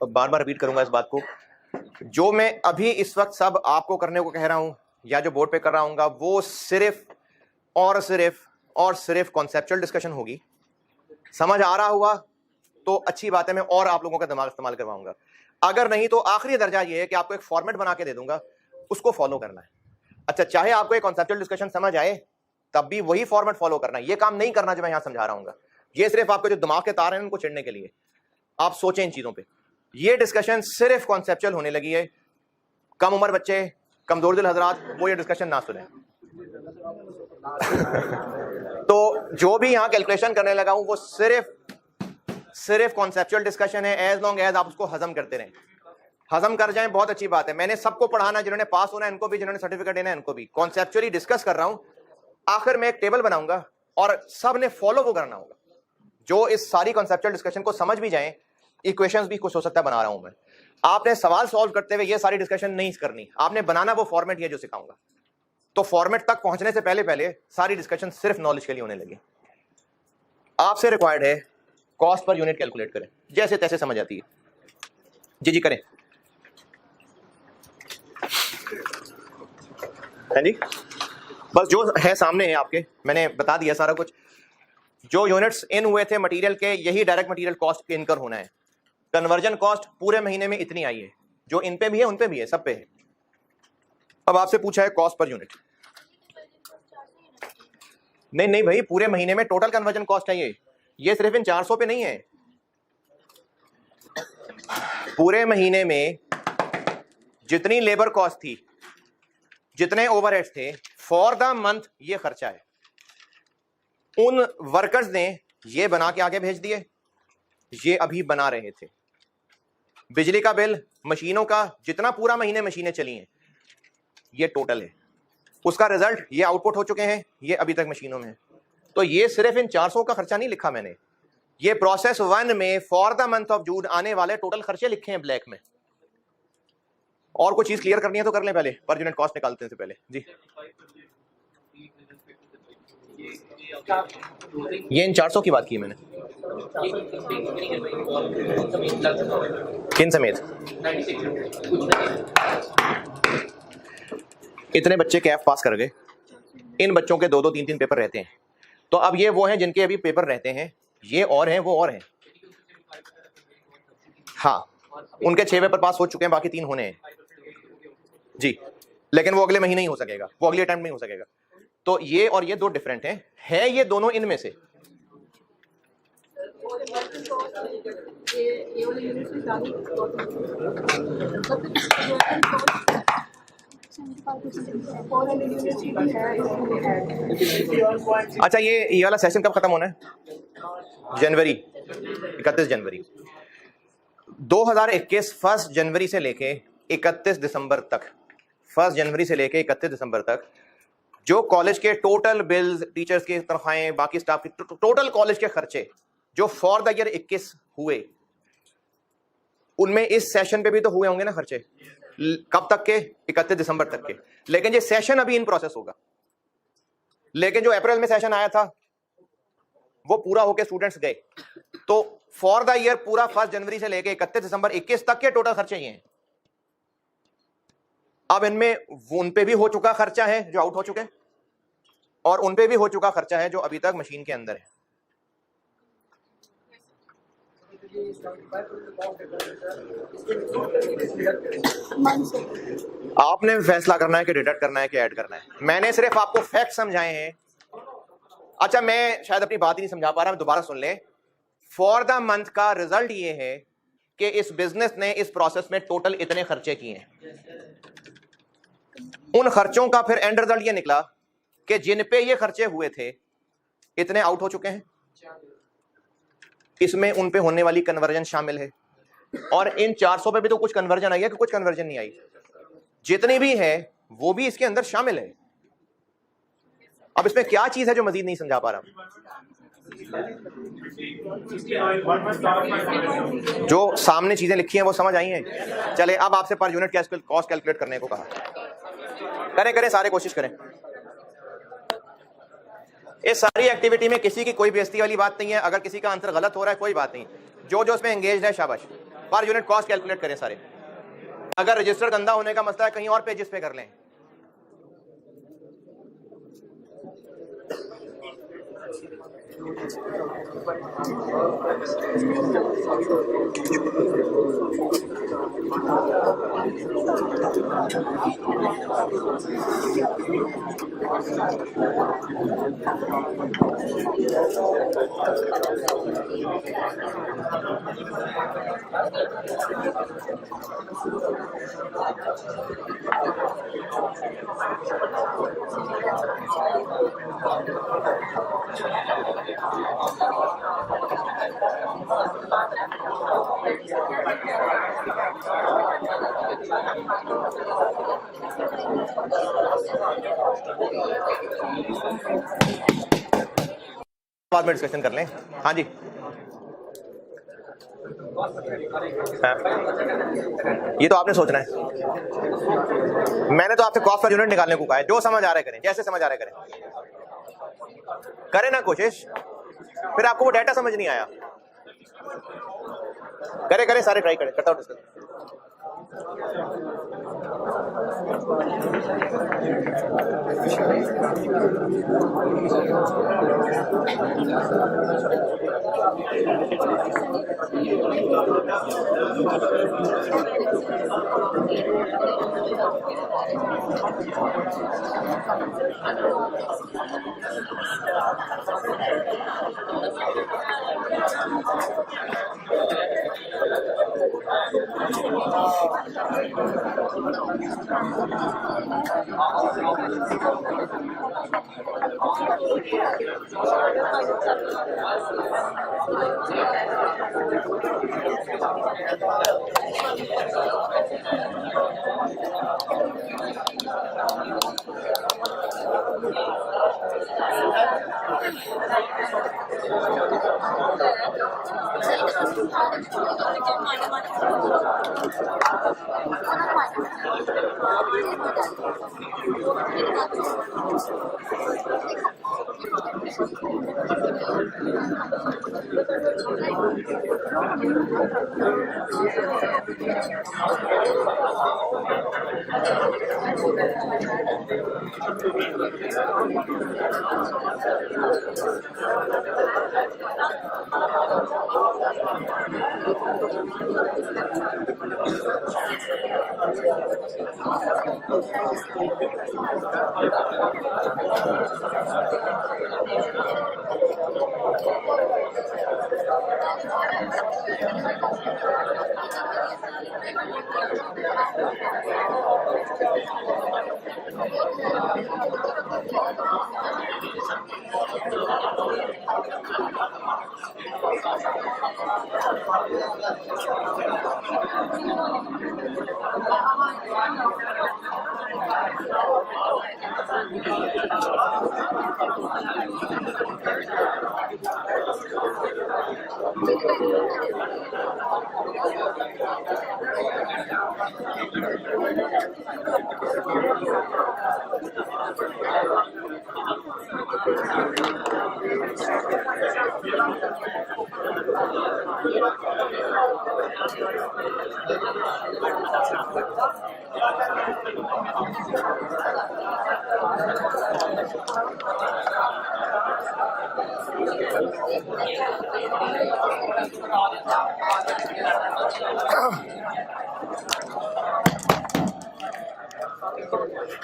बार बार रिपीट करूंगा इस बात को, जो मैं अभी इस वक्त सब आपको करने को कह रहा हूं या जो बोर्ड पे कर रहा हूँ, वो सिर्फ कॉन्सेप्चुअल डिस्कशन होगी। समझ आ रहा हुआ तो अच्छी बात है, मैं और आप लोगों का दिमाग इस्तेमाल करवाऊंगा। अगर नहीं तो आखिरी दर्जा ये है कि आपको एक फॉर्मेट बना के दे दूंगा, उसको फॉलो करना है। अच्छा, चाहे आपको एक कॉन्सेप्चुअल डिस्कशन समझ आए तब भी वही फॉर्मेट फॉलो करना है। ये काम नहीं करना जो मैं यहाँ समझा रहा हूँ, ये सिर्फ आपके जो दिमाग के तार हैं उनको चिढ़ने के लिए। आप सोचें इन चीजों पे। ये डिस्कशन सिर्फ कॉन्सेप्चुअल होने लगी है। कम उम्र बच्चे, कमजोर दिल हजरात, वो ये डिस्कशन ना सुने। तो जो भी यहाँ कैलकुलेशन करने लगा हूं वो सिर्फ कॉन्सेप्चुअल डिस्कशन है, एज लॉन्ग एज आप उसको हजम करते रहें। हजम कर जाएं, बहुत अच्छी बात है। मैंने सबको पढ़ाना, जिन्होंने पास होना है इनको भी, जिन्होंने सर्टिफिकेट देना है इनको भी। कॉन्सेप्चुअली डिस्कस कर रहा हूं, आखिर में एक टेबल बनाऊंगा और सब ने फॉलो वो करना होगा। जो इस सारी कॉन्सेप्चुअल डिस्कशन को समझ भी जाएं, इक्वेशंस भी कुछ हो सकता है बना रहा हूं मैं। आपने सवाल सॉल्व करते हुए ये सारी डिस्कशन नहीं करनी, आपने बनाना वो फॉर्मेट ये जो सिखाऊंगा। तो फॉर्मेट तक पहुंचने से पहले सारी डिस्कशन सिर्फ नॉलेज के लिए होने लगी। आपसे रिक्वायर्ड है कॉस्ट पर यूनिट कैलकुलेट करें, जैसे तैसे समझ आती है। जी करें। है जी, बस जो है सामने है आपके, मैंने बता दिया सारा कुछ। जो यूनिट्स इन हुए थे मटेरियल के, यही डायरेक्ट मटेरियल कॉस्ट पे इनकर होना है। कन्वर्जन कॉस्ट पूरे महीने में इतनी आई है, जो इन पे भी है उन पे भी है, सब पे है। अब आपसे पूछा है कॉस्ट पर यूनिट। नहीं भाई, पूरे महीने में टोटल कन्वर्जन कॉस्ट है ये सिर्फ इन 400 पे नहीं है। पूरे महीने में जितनी लेबर कॉस्ट थी, जितने ओवरहेड्स थे, फॉर द मंथ ये खर्चा है। उन वर्कर्स ने ये बना के आगे भेज दिए, ये अभी बना रहे थे। बिजली का बिल, मशीनों का, जितना पूरा महीने मशीनें चली हैं, ये टोटल है। उसका रिजल्ट ये आउटपुट हो चुके हैं, ये अभी तक मशीनों में है। तो ये सिर्फ इन 400 का खर्चा नहीं लिखा मैंने, ये प्रोसेस 1 में for the month of June आने वाले टोटल खर्चे लिखे हैं ब्लैक में। और कोई चीज क्लियर करनी है तो कर लें पहले, पर यूनिट कॉस्ट निकालते हैं से पहले। जी, ये इन 400 की बात की मैंने। किन समेत? इतने बच्चे कैफ पास कर गए, इन बच्चों के 2-2 3-3 पेपर रहते हैं। तो अब ये वो हैं जिनके अभी पेपर रहते हैं, ये और हैं वो और हैं। हाँ, उनके 6 पेपर पास हो चुके हैं, बाकी 3 होने हैं जी, लेकिन वो अगले महीने ही हो सकेगा, वो अगले अटेम्प्ट में हो सकेगा। तो ये और ये 2 डिफरेंट हैं, है ये दोनों इनमें से। ये वाली यूनिट से चालू अच्छा, ये वाला सेशन कब खत्म होना है? जनवरी, 31 जनवरी 2021, 1 जनवरी से लेके 31 दिसंबर तक, 1 जनवरी से लेके 31 दिसंबर तक जो कॉलेज के टोटल बिल्स, टीचर्स की तनख्वाहें, बाकी स्टाफ की टोटल कॉलेज के खर्चे जो फॉर द ईयर 21 हुए, उनमें इस सेशन पे भी तो हुए होंगे ना खर्चे। कब तक के? 31 दिसंबर तक के। लेकिन ये सेशन अभी इन प्रोसेस होगा। लेकिन जो अप्रैल में सेशन आया था वो पूरा होके स्टूडेंट्स गए, तो फॉर द ईयर पूरा 1 जनवरी से लेके 31 दिसंबर 21 तक के टोटल खर्चे ये हैं। अब इनमें उन पे भी हो चुका खर्चा है जो आउट हो चुके, और उन पे भी हो चुका खर्चा है जो अभी तक मशीन के अंदर है। आपने फैसला करना है कि डिडक्ट करना है कि ऐड करना है। मैंने सिर्फ आपको फैक्ट समझाए हैं। अच्छा, मैं शायद अपनी बात ही नहीं समझा पा रहा, मैं दोबारा सुन लें। फॉर द मंथ का रिजल्ट ये है कि इस बिजनेस ने इस प्रोसेस में टोटल इतने खर्चे किए हैं। उन खर्चों का फिर एंड रिजल्ट ये निकला कि जिन पे ये खर्चे हुए थे इतने आउट हो चुके हैं, इसमें उन पे होने वाली कन्वर्जन शामिल है, और इन 400 पे भी तो कुछ कन्वर्जन आई है कि कुछ कन्वर्जन नहीं आई, जितनी भी है वो भी इसके अंदर शामिल है। अब इसमें क्या चीज है जो मजीद नहीं समझा पा रहा? जो सामने चीजें लिखी हैं वो समझ आई हैं। चले, अब आपसे पर यूनिट कॉस्ट कैलकुलेट करने को कहा। करें सारे कोशिश करें। इस सारी एक्टिविटी में किसी की कोई बेइज्जती वाली बात नहीं है। अगर किसी का आंसर गलत हो रहा है कोई बात नहीं, जो जो इसमें एंगेज है शाबाश। पर यूनिट कॉस्ट कैलकुलेट करें सारे। अगर रजिस्टर गंदा होने का मसला है कहीं और पेजेस पे कर लें। बाद में डिस्कशन कर लें। हाँ जी, हाँ। ये तो आपने सोचना है। मैंने तो आपसे कॉस्ट पर यूनिट निकालने को कहा है। जो समझ आ रहा है करें, जैसे समझ आ रहा है करें ना कोशिश। फिर आपको वो डाटा समझ नहीं आया, करें सारे ट्राई करें। करता हूँ डिस्कस।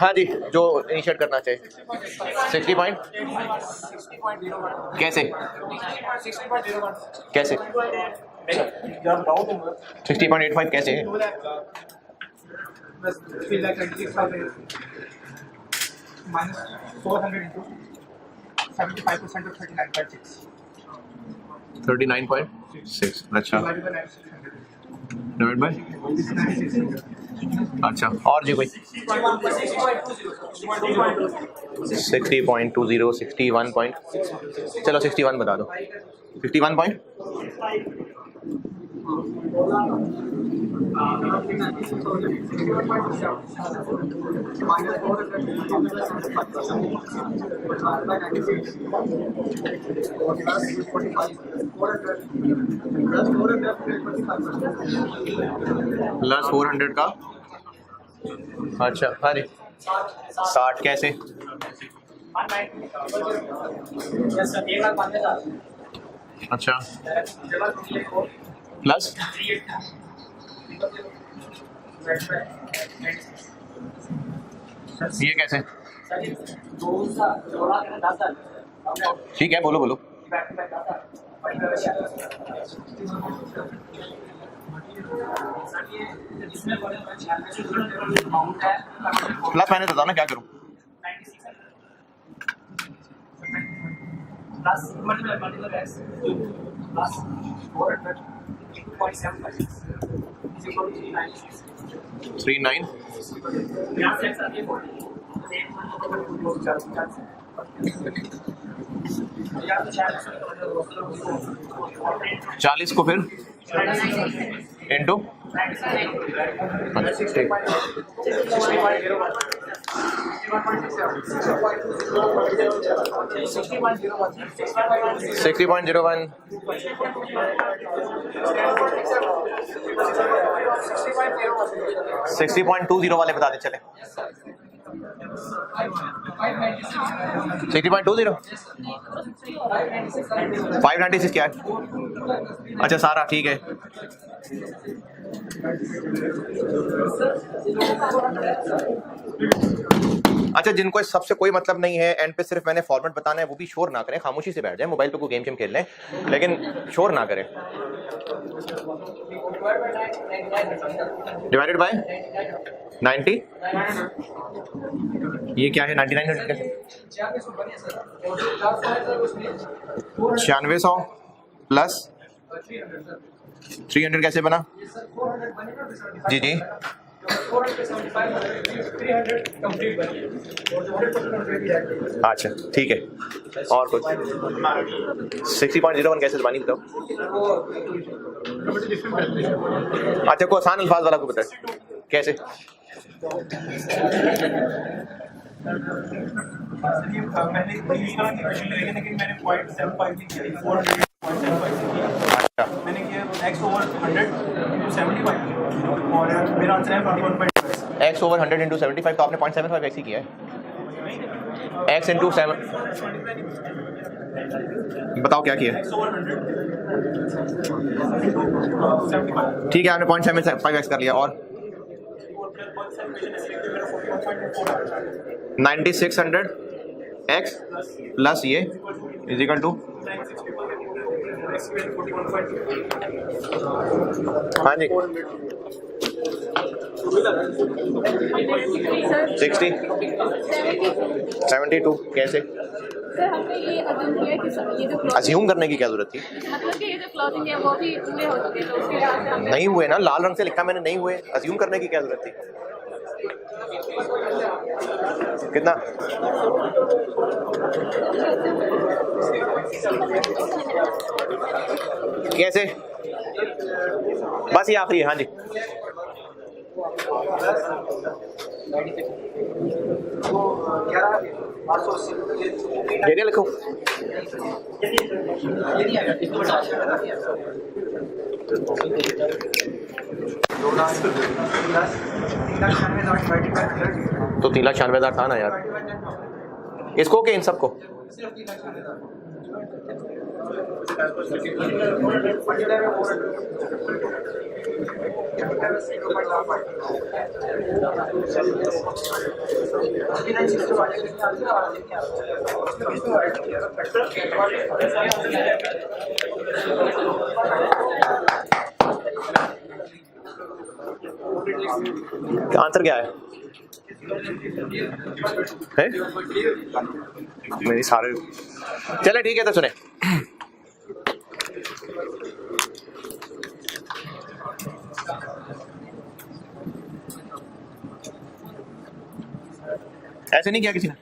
हाँ जी, जो इनिशिएट करना चाहिए 60 पॉइंट कैसे कैसे 60.85 कैसे minus 400 into 75% of 39.6 39.6 अच्छा divided by 9600. डिवाइड बाय अच्छा और जी कोई 60.20 61 पॉइंट चलो 61 बता दो 61 पॉइंट प्लस 400 का अच्छा हाँ जी 60 कैसे अच्छा प्लस ये कैसे ठीक है बोलो बोलो प्लस माइनस बताओ ना क्या करूं Plus multiple x plus 400 into 0.75 is equal to 396. 39 Plus x are equal to 40 को फिर इंटू 60.20 वाले बता दे चले 60.20 596 क्या है अच्छा सारा ठीक है अच्छा जिनको इस सबसे कोई मतलब नहीं है एंड पे सिर्फ मैंने फॉर्मेट बताना है वो भी शोर ना करें खामोशी से बैठ जाए मोबाइल पे कोई गेम खेल लें लेकिन शोर ना करें डिवाइडेड बाय 90 ये क्या है 99 9600 प्लस 300 कैसे बना जी जी अच्छा ठीक है और कुछ 60.01 कैसे बनी बताओ अच्छा को आसान अल्फाज वाला को बताए कैसे सर ये मैंने यही करा कि क्वेश्चन लेके, लेकिन मैंने 0.75 नहीं किया, 400.75 से किया। मैंने किया x ओवर 100 into 75 और मेरा आंसर है 1.5। x ओवर 100 इंटू 75, तो आपने 0.75 x ही किया है। x इंटू 7, बताओ क्या किया है? x ओवर 100 75 ठीक है, आपने 0.75 x कर लिया। और 9600 x प्लस ये इज इक्वल टू, हाँ जी, 60 72। कैसे सर हमने ये अज्यूम किया कि ये जो अज्यूम करने की क्या जरूरत थी? मतलब कि ये जो क्लॉजिंग है वो भी पूरे हो चुके, तो उसके बाद से हमने नहीं हुए ना, लाल रंग से लिखा मैंने, नहीं हुए। अज्यूम करने की क्या जरूरत थी? कितना? कैसे? बस ये आखिरी है। हाँ जी, लिखो। तो 3,96,000 था ना यार, इसको के इन सबको। आंसर क्या है? मेरी सारे, चले ठीक है, तो सुने। ऐसे नहीं किया किसी ने?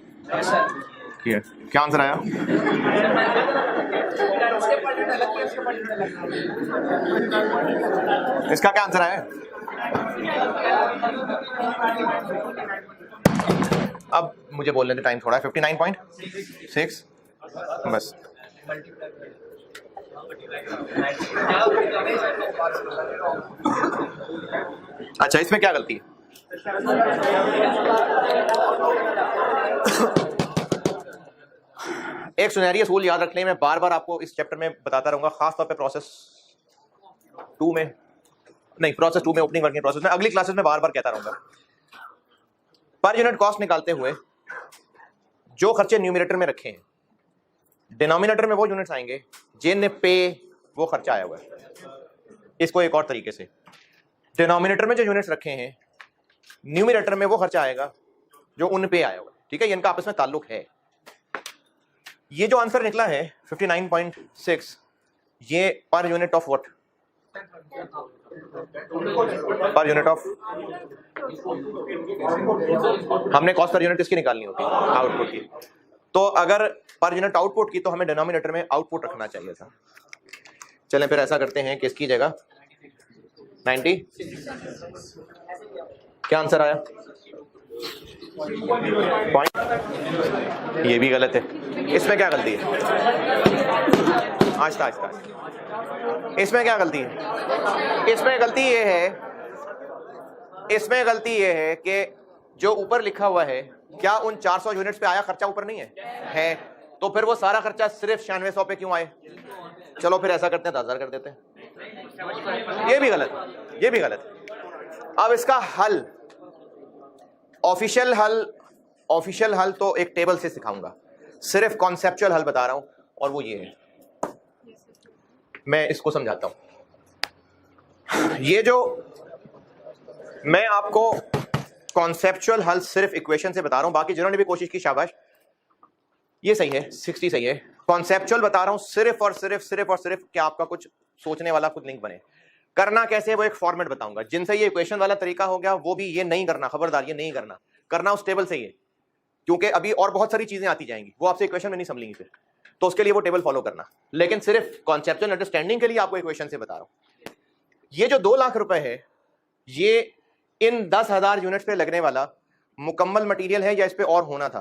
किया। क्या आंसर आया? इसका क्या आंसर आया? अब मुझे बोलने दे, टाइम थोड़ा है। 59.6 बस। अच्छा, इसमें क्या गलती है? एक सुनहरी असूल याद रखने में बार बार आपको इस चैप्टर में बताता रहूंगा, खासतौर पे प्रोसेस 2 में, नहीं प्रोसेस 2 में, ओपनिंग वर्किंग प्रोसेस में, अगली क्लासेस में बार बार कहता रहूंगा। पर यूनिट कॉस्ट निकालते हुए जो खर्चे न्यूमरेटर में रखे हैं, डिनोमिनेटर में वो यूनिट्स आएंगे जिन पे वो खर्चा आया हुआ है। इसको एक और तरीके से, डिनोमिनेटर में जो यूनिट्स रखे हैं, न्यूमरेटर में वो खर्चा आएगा जो उन पे आया हुआ है। ठीक है, इनका आपस में ताल्लुक है। ये जो आंसर निकला है 59.6, ये per unit of what? Per unit of, हमने कॉस्ट पर यूनिट किसकी निकालनी होती है? आउटपुट की। तो अगर पर यूनिट आउटपुट की, तो हमें डिनोमिनेटर में आउटपुट रखना चाहिए था। चलें फिर ऐसा करते हैं कि इसकी जगह 90, क्या आंसर आया? पॉइंट, ये भी गलत है। इसमें क्या गलती है? आहिस्ता आहिस्ता, इसमें क्या गलती है? इसमें गलती ये है कि जो ऊपर लिखा हुआ है, क्या उन 400 यूनिट्स पे आया खर्चा ऊपर नहीं है? तो फिर वो सारा खर्चा सिर्फ 9600 पे क्यों आए? चलो फिर ऐसा करते हैं, 10,000 कर देते हैं। ये भी गलत। अब इसका हल, ऑफिशियल हल तो एक टेबल से सिखाऊंगा, सिर्फ कॉन्सेप्चुअल हल बता रहा हूं, और वो ये है। मैं इसको समझाता हूं। ये जो मैं आपको कॉन्सेप्चुअल हल सिर्फ इक्वेशन से बता रहा हूं, बाकी जिन्होंने भी कोशिश की शाबाश, ये सही है, 60 सही है। कॉन्सेप्चुअल बता रहा हूं सिर्फ और सिर्फ क्या आपका कुछ सोचने वाला कुछ लिंक बने। करना कैसे है वो एक फॉर्मेट बताऊंगा। जिनसे ये इक्वेशन वाला तरीका हो गया, वो भी ये नहीं करना, खबरदार ये नहीं करना उस टेबल से ही है, क्योंकि अभी और बहुत सारी चीजें आती जाएंगी, वो आपसे इक्वेशन में नहीं समझेंगी फिर, तो उसके लिए वो टेबल फॉलो करना। लेकिन सिर्फ कॉन्सेप्चुअल अंडरस्टैंडिंग के लिए आपको इक्वेशन से बता रहा हूं। ये जो 2 लाख रुपए है, ये इन 10,000 यूनिट्स पे लगने वाला मुकम्मल मटेरियल है या इस पे और होना था?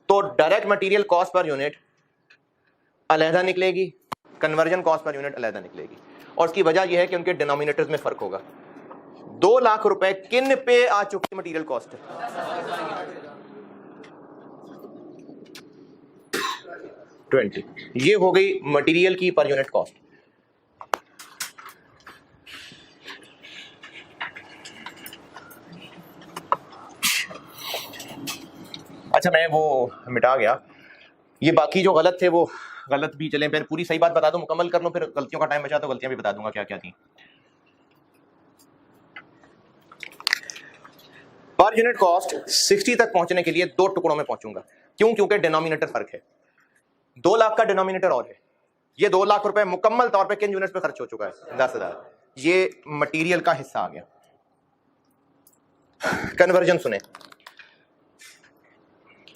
तो direct material cost per unit अलहदा निकलेगी, कन्वर्जन कॉस्ट पर यूनिट अलहदा निकलेगी। और उसकी वजह यह है कि उनके डिनोमिनेटर्स में फर्क होगा। 2 लाख रुपए किन पे आ चुकी मटेरियल कॉस्ट है? 20। ये हो गई मटेरियल की पर यूनिट कॉस्ट। अच्छा, मैं वो मिटा गया, ये बाकी जो गलत थे वो गलत भी चले, फिर पूरी सही बात बता दूं, मुकम्मल कर लूं, फिर गलतियों का टाइम बचा तो गलतियां भी बता दूंगा क्या क्या थी। पर यूनिट कॉस्ट 60 तक पहुंचने के लिए 2 टुकड़ों में पहुंचूंगा। क्यों? क्योंकि डिनोमिनेटर फर्क है। 2 लाख का डिनोमिनेटर और है। ये 2 लाख रुपए मुकम्मल तौर पे किन यूनिट्स पे खर्च हो चुका है? 10,000। ये मटेरियल का हिस्सा आ गया। कन्वर्जन सुने,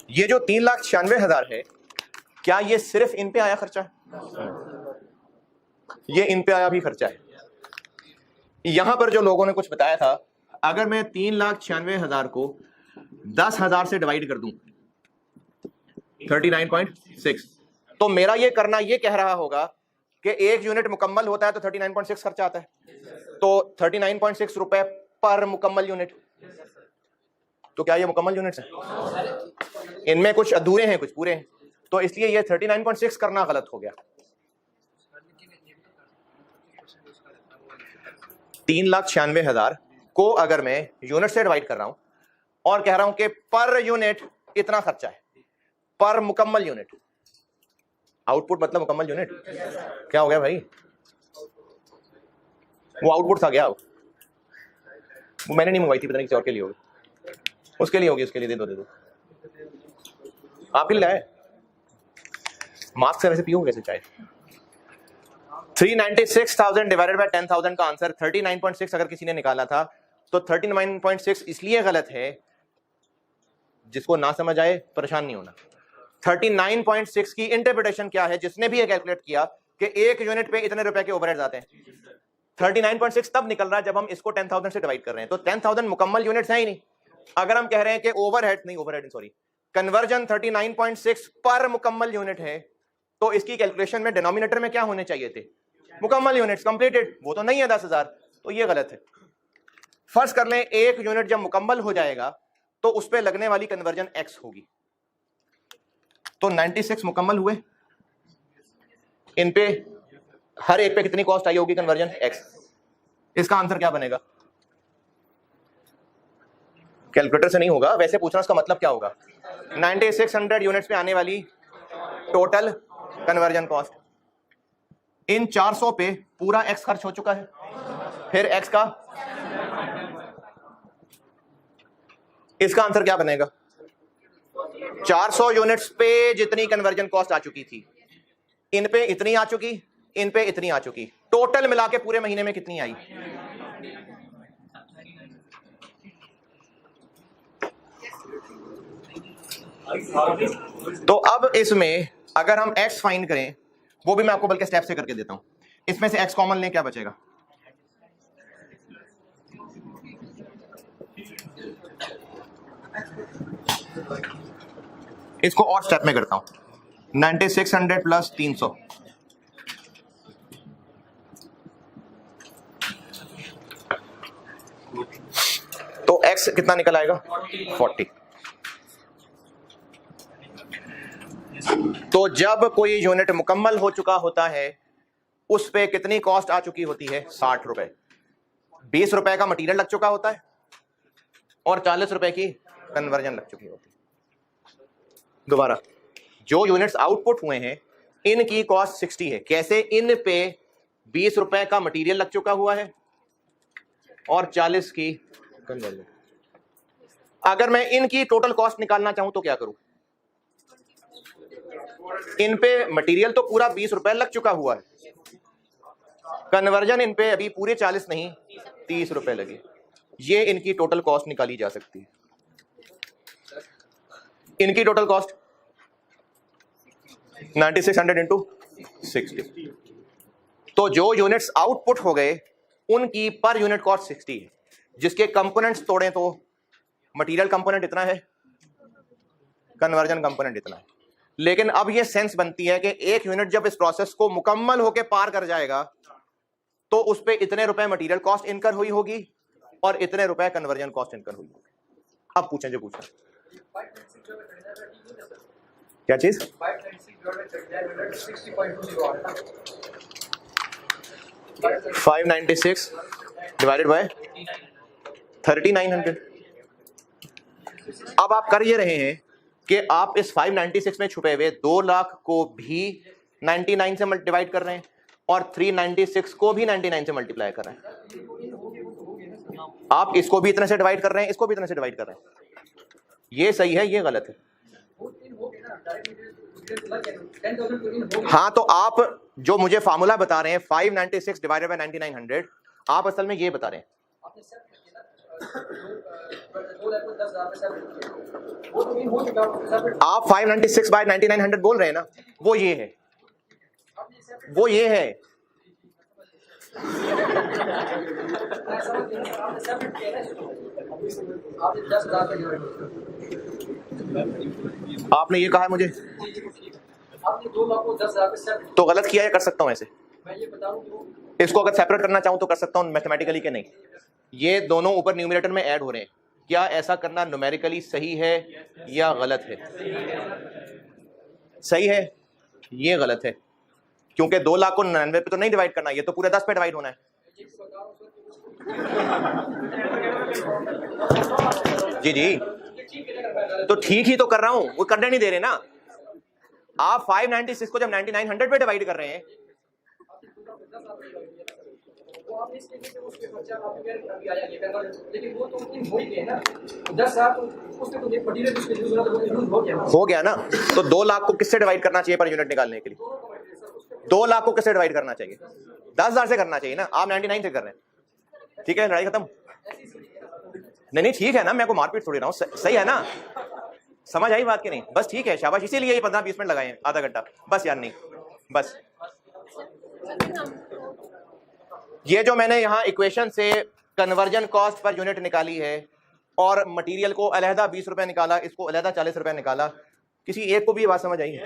ये जो 3,96,000 है, क्या ये सिर्फ इन पे आया खर्चा है? ये इन पे आया भी खर्चा है। यहां पर जो लोगों ने कुछ बताया था, अगर मैं 3,96,000 को 10,000 से डिवाइड कर दूं 39.6, तो मेरा ये करना ये कह रहा होगा कि एक यूनिट मुकम्मल होता है तो 39.6 खर्चा आता है, तो 39.6 रुपए पर मुकम्मल यूनिट। तो क्या ये मुकम्मल यूनिट्स हैं? इनमें कुछ अधूरे हैं, कुछ पूरे हैं, तो इसलिए ये 39.6 करना गलत हो गया। 3,96,000 को अगर मैं यूनिट से डिवाइड कर रहा हूं और कह रहा हूं कि पर यूनिट इतना खर्चा है, पर मुकम्मल यूनिट, आउटपुट मतलब मुकम्मल यूनिट, क्या हो गया भाई? वो आउटपुट था क्या? वो मैंने नहीं मंगवाई थी, पता नहीं किसी और के लिए होगी, उसके लिए होगी, उसके लिए दे दो आपके लिए लाए। मास्क से वैसे पियोगे कैसे चाय? 396,000 डिवाइडेड बाय 10,000 का आंसर 39.6 अगर किसी ने निकाला था, तो 39.6 इसलिए गलत है, जिसको ना समझ आए परेशान नहीं होना। 39.6 की इंटरप्रिटेशन क्या है? जिसने भी ये कैलकुलेट किया कि एक यूनिट पे इतने रुपए के ओवरहेड्स आते हैं, 39.6 तब निकल रहा है जब हम इसको 10,000 से डिवाइड कर रहे हैं। तो 10,000 मुकम्मल यूनिट्स है ही नहीं। अगर हम कह रहे हैं कि कन्वर्जन 39.6 पर मुकम्मल यूनिट है, तो इसकी कैलकुलेशन में डिनोमिनेटर में क्या होने चाहिए थे? मुकम्मल यूनिट्स कंप्लीटेड, वो तो नहीं है 10,000, तो ये गलत है। फर्ज कर लें एक यूनिट जब मुकम्मल हो जाएगा तो उस पर लगने वाली कन्वर्जन x होगी। तो 96 मुकम्मल हुए, इन पे हर एक पे कितनी कॉस्ट आई होगी? Conversion x। इसका आंसर क्या बनेगा? कैलकुलेटर से नहीं होगा, वैसे पूछना इसका मतलब क्या होगा? 9600 यूनिट्स पे आने वाली टोटल कन्वर्जन कॉस्ट, इन 400 पे पूरा x खर्च हो चुका है, फिर x का, इसका आंसर क्या बनेगा? 400 यूनिट्स पे जितनी कन्वर्जन कॉस्ट आ चुकी थी, इन पे इतनी आ चुकी, इन पे इतनी आ चुकी, टोटल मिला के पूरे महीने में कितनी आई? तो अब इसमें अगर हम x फाइंड करें, वो भी मैं आपको बल्कि स्टेप से करके देता हूं। इसमें से x कॉमन लें, क्या बचेगा? इसको और स्टेप में करता हूं। 9600 प्लस 300, तो x कितना निकल आएगा? 40। तो जब कोई यूनिट मुकम्मल हो चुका होता है, उस पे कितनी कॉस्ट आ चुकी होती है? 60 रुपए। 20 रुपए का मटेरियल लग चुका होता है और 40 रुपए की कन्वर्जन लग चुकी होती है। दोबारा, जो यूनिट्स आउटपुट हुए हैं, इनकी कॉस्ट 60 है। कैसे? इन पे 20 रुपए का मटेरियल लग चुका हुआ है और 40 की कन्वर्जन। अगर मैं इनकी टोटल कॉस्ट निकालना चाहूं तो क्या करूं? इन पे मटेरियल तो पूरा 20 रुपए लग चुका हुआ है, कन्वर्जन इन पे अभी पूरे 40 नहीं 30 रुपए लगे। ये इनकी टोटल कॉस्ट निकाली जा सकती है। इनकी टोटल कॉस्ट 9600 इंटू 60। तो जो यूनिट्स आउटपुट हो गए, उनकी पर यूनिट कॉस्ट 60 है। जिसके कंपोनेंट्स तोड़ें तो मटेरियल कंपोनेंट इतना है, कन्वर्जन कंपोनेंट इतना है। लेकिन अब ये सेंस बनती है कि एक यूनिट जब इस प्रोसेस को मुकम्मल होके पार कर जाएगा तो उस पे इतने रुपए मटेरियल कॉस्ट इनकर हुई होगी और इतने रुपए कन्वर्जन कॉस्ट इनकर हुई होगी। अब पूछें जो पूछें, क्या चीज? 596 डिवाइडेड बाय 3900। अब आप कर ये रहे हैं कि आप इस 596 में छुपे हुए 2 लाख को भी 99 से डिवाइड कर रहे हैं और 396 को भी 99 से मल्टीप्लाई कर रहे हैं। आप इसको भी इतने से डिवाइड कर रहे हैं, इसको भी इतने से डिवाइड कर रहे हैं। ये सही है, ये गलत है। हाँ, तो आप जो मुझे फार्मूला बता रहे हैं 596 डिवाइडेड बाय 9900, आप असल में ये बता रहे हैं। आप 596 बाय 9900 बोल रहे हैं ना, वो ये है, वो ये है। आपने ये कहा है मुझे, आपने 2 लाख को 10,000 तो गलत किया है, कर सकता हूं ऐसे। मैं ये बताऊं इसको अगर सेपरेट करना चाहूं तो कर सकता हूं मैथमेटिकली के नहीं। ये दोनों ऊपर न्यूमरेटर में ऐड हो रहे हैं, क्या ऐसा करना न्यूमेरिकली सही है या गलत है? सही है, ये गलत है, क्योंकि 2 लाख को 99 पे तो नहीं डिवाइड करना, ये तो पूरे 10 पे डिवाइड होना है। जी जी, तो ठीक ही तो कर रहा हूं, वो करने नहीं दे रहे ना। आप 596 को जब 9900 पे डिवाइड कर रहे हैं, हो गया ना। तो 2 लाख को किससे डिवाइड करना चाहिए पर यूनिट निकालने के लिए? 2 लाख को किससे डिवाइड करना चाहिए? 10,000 से करना चाहिए ना। आप 99 से कर रहे हैं, ठीक है, लड़ाई खत्म। नहीं ठीक है ना, मैं को मारपीट थोड़ी रहा हूँ, सही है ना? समझ आई बात की नहीं? बस ठीक है, शाबाश। इसीलिए ये 15-20 मिनट लगाए हैं, आधा घंटा बस यार। नहीं बस ये जो मैंने यहाँ इक्वेशन से कन्वर्जन कॉस्ट पर यूनिट निकाली है और मटेरियल को अलहदा 20 रुपए निकाला, इसको अलहदा 40 रुपए निकाला, किसी एक को भी ये बात समझ आई?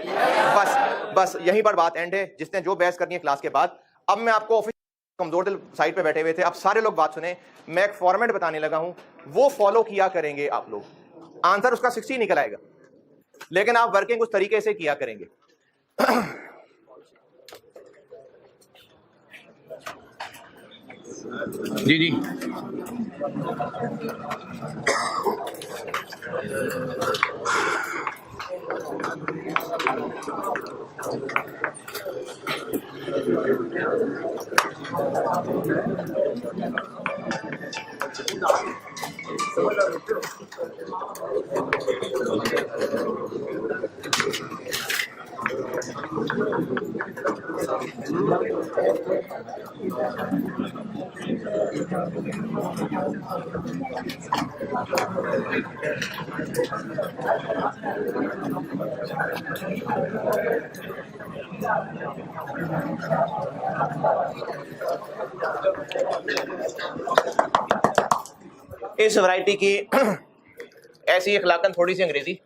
बस यहीं पर बात एंड है। जिसने जो बहस करनी है क्लास के बाद। अब मैं आपको ऑफिस कमजोर दिल साइड पे बैठे हुए थे, अब सारे लोग बात सुने। मैं एक फॉर्मेट बताने लगा हूं, वो फॉलो किया करेंगे आप लोग। आंसर उसका 60 निकल आएगा, लेकिन आप वर्किंग उस तरीके से किया करेंगे। जी जी, इस वैरायटी की ऐसी इखलाकन थोड़ी सी अंग्रेजी।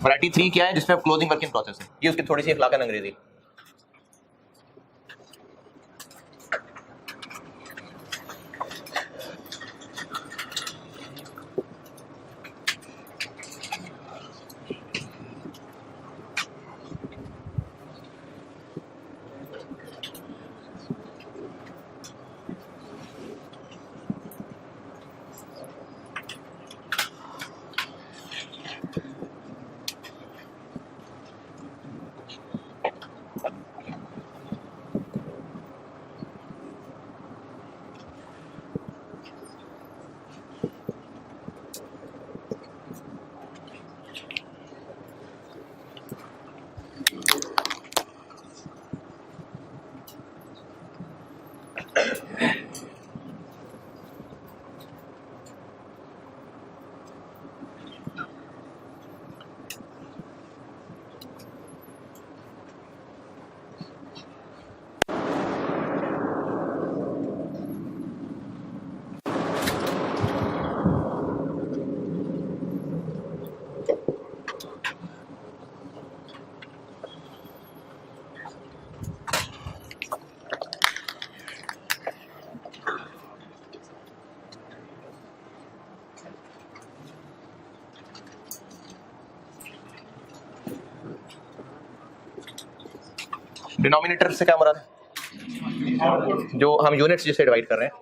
वैरायटी 3 क्या है जिसमें क्लोजिंग वर्क इन प्रोसेस है, ये उसकी थोड़ी सी इखलाकन अंग्रेजी। डिनोमिनेटर से क्या मुराद है? जो हम यूनिट्स जिसे डिवाइड कर रहे हैं,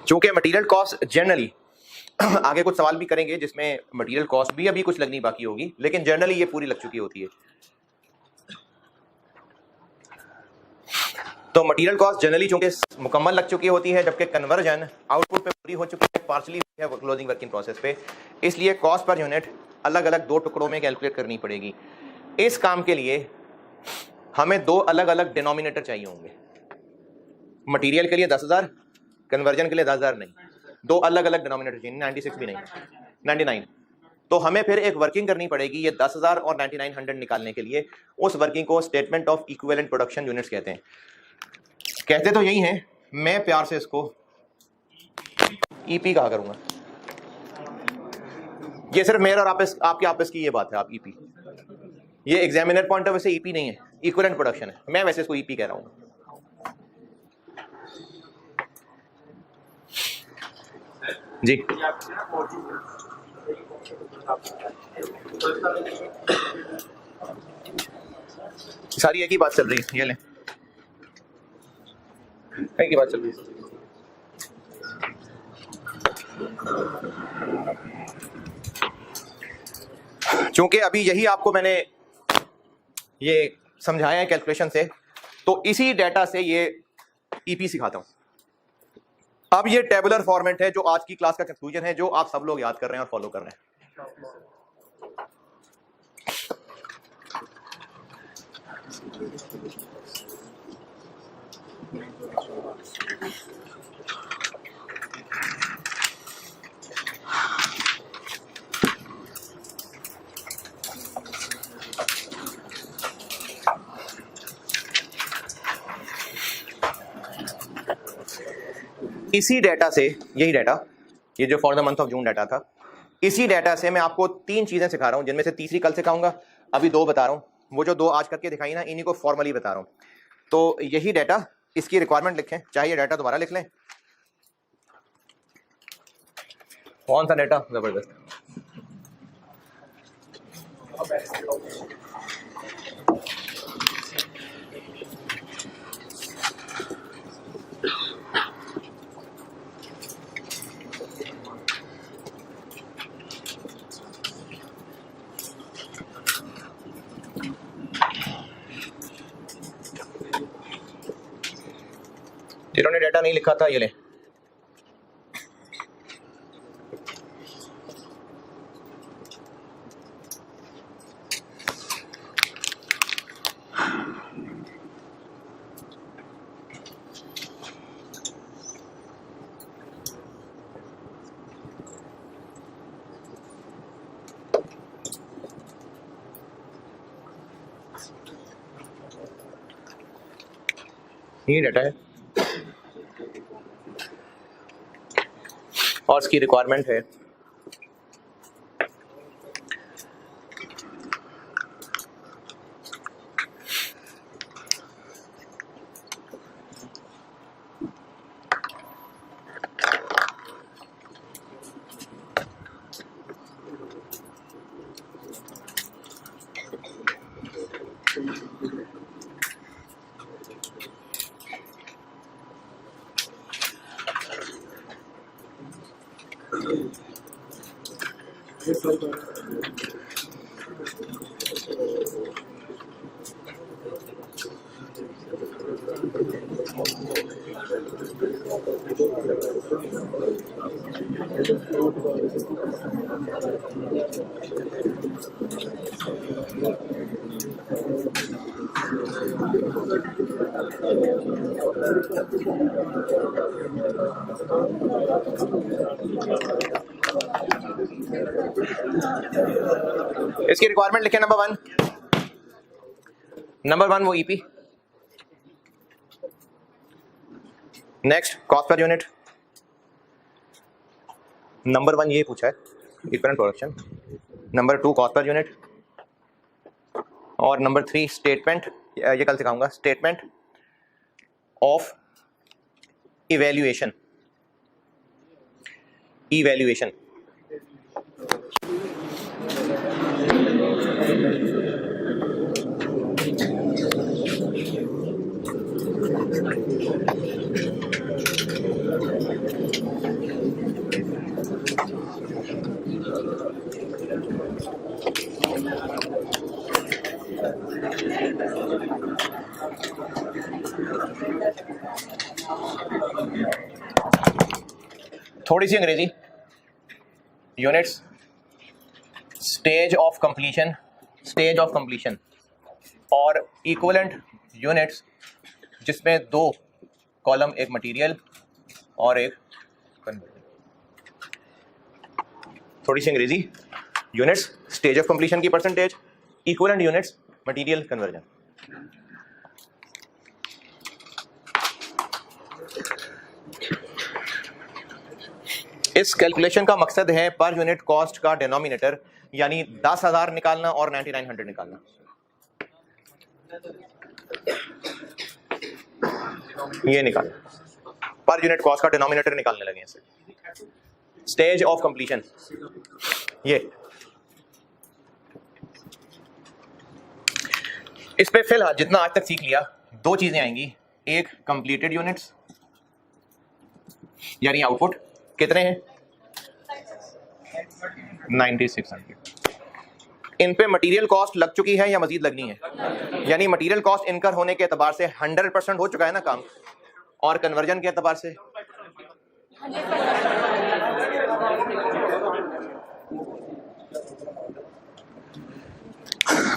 चूंकि मटेरियल कॉस्ट जनरली आगे कुछ सवाल भी करेंगे जिसमें मटेरियल कॉस्ट भी अभी कुछ लगनी बाकी होगी, लेकिन जनरली ये पूरी लग चुकी होती है। तो मटेरियल कॉस्ट जनरली चूंकि मुकम्मल लग चुकी होती है, जबकि कन्वर्जन आउटपुट पे पूरी हो चुकी है, पार्शली है क्लोजिंग वर्किंग प्रोसेस पे, इसलिए कॉस्ट पर यूनिट अलग अलग दो टुकड़ों में कैलकुलेट करनी पड़ेगी। इस काम के लिए हमें दो अलग अलग डिनोमिनेटर चाहिए होंगे। मटेरियल के लिए 10,000, कन्वर्जन के लिए 10,000 नहीं, दो अलग अलग डिनोमिनेटर चाहिए, 96 भी नहीं, 99। तो हमें फिर एक वर्किंग करनी पड़ेगी ये 10,000 और 9900 निकालने के लिए। उस वर्किंग को statement of equivalent production units कहते हैं। कहते तो यही हैं, मैं प्यार से इसको ईपी कहा करूंगा। ये सिर्फ मेरा और आपके आपस की ये बात है। आप ईपी, ये एग्जामिनर पॉइंट ऑफ व्यू से ईपी नहीं है, इक्विवेलेंट प्रोडक्शन है। मैं वैसे इसको ईपी कह रहा हूँ। जी सारी एक ही बात चल रही है, ये लें, एक ही बात चल रही है। चूंकि अभी यही आपको मैंने ये समझाया है कैलकुलेशन से, तो इसी डेटा से ये ईपी सिखाता हूं। अब ये टेबुलर फॉर्मेट है जो आज की क्लास का कंक्लूजन है, जो आप सब लोग याद कर रहे हैं और फॉलो कर रहे हैं। इसी डेटा से, यही डाटा, ये जो for the month of June data था, इसी डाटा से मैं आपको 3 चीजें सिखा रहा हूं, जिनमें से तीसरी कल सिखाऊंगा। अभी 2 बता रहा हूं, वो जो 2 आज करके दिखाई ना, इन्हीं को फॉर्मली बता रहा हूं। तो यही डाटा, इसकी रिक्वायरमेंट लिखें, चाहे ये डाटा दोबारा लिख लें। कौन सा डाटा? जबरदस्त। जिन्होंने डाटा नहीं लिखा था ये ले। ये डाटा है और इसकी रिक्वायरमेंट है इसकी रिक्वायरमेंट लिखे। नंबर वन वो EP, next cost per unit, number 1 ये पूछा है equivalent production, number 2 cost per unit, और नंबर 3 स्टेटमेंट, ये कल सिखाऊंगा, स्टेटमेंट ऑफ इवैल्यूएशन। इवैल्यूएशन थोड़ी सी अंग्रेजी, units, stage of completion, stage of completion, और इक्विवेलेंट यूनिट्स जिसमें 2 कॉलम, एक मटेरियल और एक कन्वर्जन। थोड़ी सी अंग्रेजी, यूनिट्स, स्टेज ऑफ कंप्लीशन की percentage, equivalent units, material, conversion. इस कैलकुलेशन का मकसद है पर यूनिट कॉस्ट का डिनोमिनेटर यानी 10,000 निकालना और 9900 निकालना। ये निकालना, पर यूनिट कॉस्ट का डिनोमिनेटर निकालने लगे हैं। स्टेज ऑफ कंप्लीशन, ये इस पे फिलहाल जितना आज तक सीख लिया 2 चीजें आएंगी, एक कंप्लीटेड यूनिट्स यानी आउटपुट कितने हैं 9600, इन पे मटेरियल कॉस्ट लग चुकी है या मजीद लगनी है, यानी मटेरियल कॉस्ट इनकर होने के एतबार से 100% हो चुका है ना काम, और कन्वर्जन के एतबार से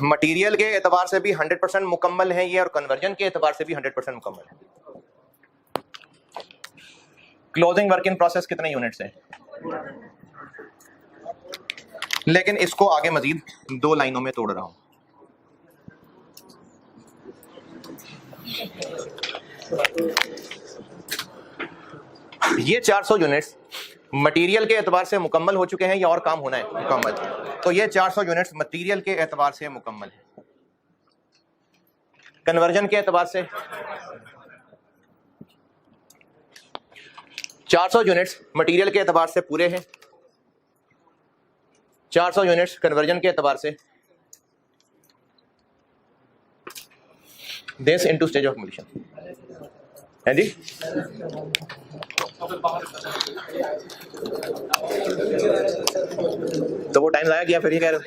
मटेरियल के एतबार से भी 100% मुकम्मल है ये, और कन्वर्जन के एतबार से भी 100% मुकम्मल है। क्लोजिंग वर्क इन प्रोसेस कितने यूनिट्स हैं, लेकिन इसको आगे मजीद 2 लाइनों में तोड़ रहा हूं। ये 400 यूनिट्स मटेरियल के एतबार से मुकम्मल हो चुके हैं या और काम होना है मुकम्मल, तो ये 400 यूनिट्स मटेरियल के एतबार से मुकम्मल है। कन्वर्जन के एतबार से 400 यूनिट्स मटेरियल के एतबार से पूरे हैं, 400 यूनिट्स कन्वर्जन के एतबार से, this into stage of completion है जी। तो वो टाइम ज़ाया किया फिर ये कह रहे हो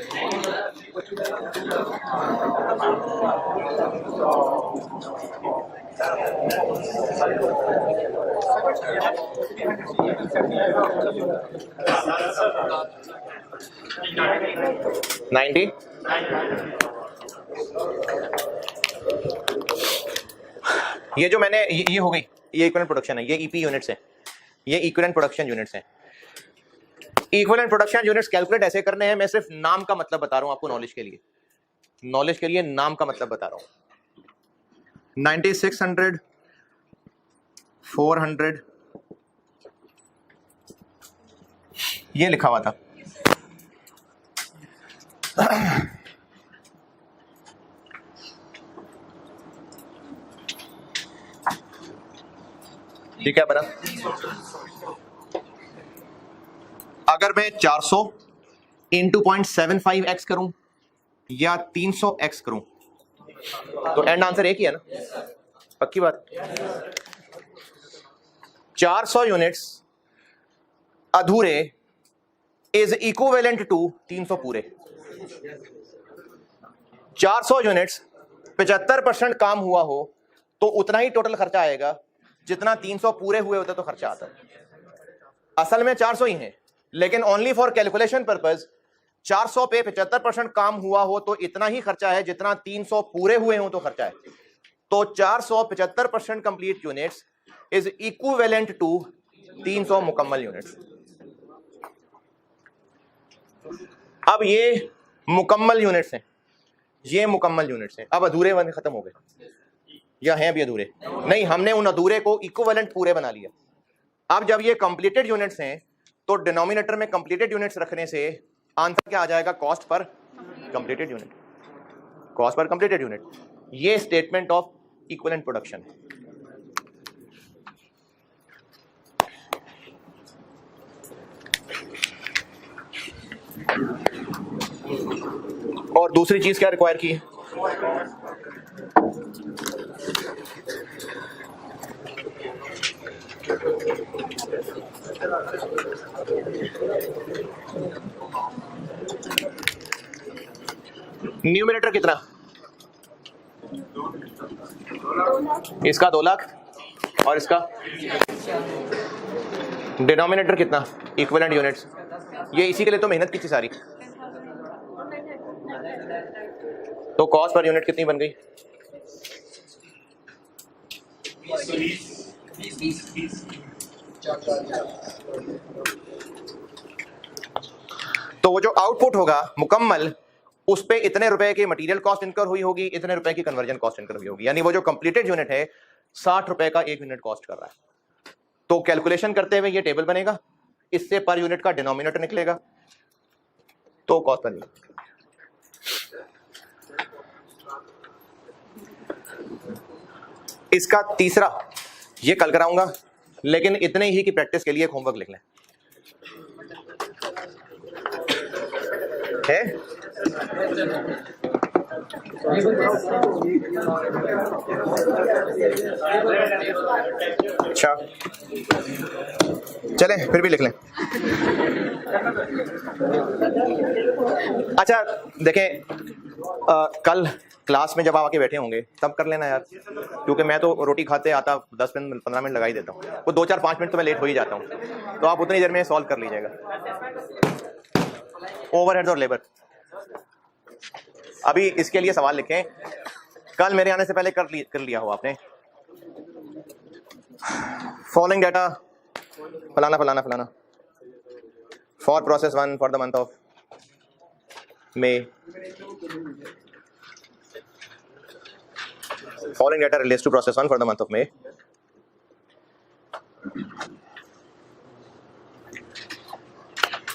90। ये जो मैंने ये हो गई, ये इक्विवेलेंट प्रोडक्शन है, ये ईपी यूनिट्स है, ये इक्विवेलेंट प्रोडक्शन यूनिट्स हैं। इक्विवेलेंट प्रोडक्शन यूनिट्स कैलकुलेट ऐसे करने हैं, मैं सिर्फ नाम का मतलब बता रहा हूं आपको, नॉलेज के लिए नाम का मतलब बता रहा हूं। 9600, 400 ये लिखा हुआ था। ये क्या बना, अगर मैं 400 इंटू 0.75x करूं या 300x करूं तो एंड आंसर एक ही है ना, पक्की बात। 400 यूनिट्स अधूरे इज इक्विवेलेंट टू 300 पूरे। 400 यूनिट्स 75% काम हुआ हो तो उतना ही टोटल खर्चा आएगा जितना 300 पूरे हुए होते तो खर्चा आता। असल में 400 ही है, लेकिन ओनली फॉर कैलकुलेशन पर्पस 400 पे 75% काम हुआ हो तो इतना ही खर्चा है जितना 300 पूरे हुए हो तो खर्चा है। तो 400 75% complete units is equivalent to 300 मुकम्मल यूनिट्स। अब ये मुकम्मल यूनिट्स हैं, ये मुकम्मल यूनिट्स हैं, अब अधूरे वाले खत्म हो गए। या हैं अभी अधूरे? नहीं, हमने उन अधूरे को इक्विवेलेंट पूरे बना लिया। अब जब ये कंप्लीटेड यूनिट्स हैं तो डिनोमिनेटर में कंप्लीटेड यूनिट्स रखने से आंसर क्या आ जाएगा? Cost per completed unit, cost per completed unit. ये स्टेटमेंट ऑफ इक्विवेलेंट प्रोडक्शन है। और दूसरी चीज क्या रिक्वायर की है? न्यूमिनेटर कितना? इसका 2 लाख और इसका डिनोमिनेटर कितना? Equivalent units. ये इसी के लिए तो मेहनत की थी सारी। तो कॉस्ट पर यूनिट कितनी बन गई? 20 तो वो जो आउटपुट होगा मुकम्मल, उस पे इतने रुपए की मटेरियल कॉस्ट इनकर हुई होगी, इतने रुपए की कन्वर्जन कॉस्ट इनकर हुई होगी। यानी वो जो कंप्लीटेड यूनिट है 60 रुपए का 1 यूनिट कॉस्ट कर रहा है। तो कैलकुलेशन करते हुए ये टेबल बनेगा, इससे पर यूनिट का डिनोमिनेटर निकलेगा, तो कॉस्ट पर यूनिट। इसका तीसरा ये कल कराऊंगा, लेकिन इतने ही की प्रैक्टिस के लिए एक होमवर्क लिख लें। है अच्छा, चलें फिर भी लिख लें। अच्छा देखें, कल क्लास में जब आप आके बैठे होंगे तब कर लेना यार, क्योंकि मैं तो रोटी खाते आता 10-15 मिनट लगा ही देता हूँ, वो 2-4-5 मिनट तो मैं लेट हो ही जाता हूँ, तो आप उतनी देर में सॉल्व कर लीजिएगा। ओवरहेड्स और लेबर, अभी इसके लिए सवाल लिखें, कल मेरे आने से पहले कर लिया हो आपने। फॉलोइंग डाटा फलाना फलाना फलाना for process 1 for the month of May, following data relates to process 1 for the month of May.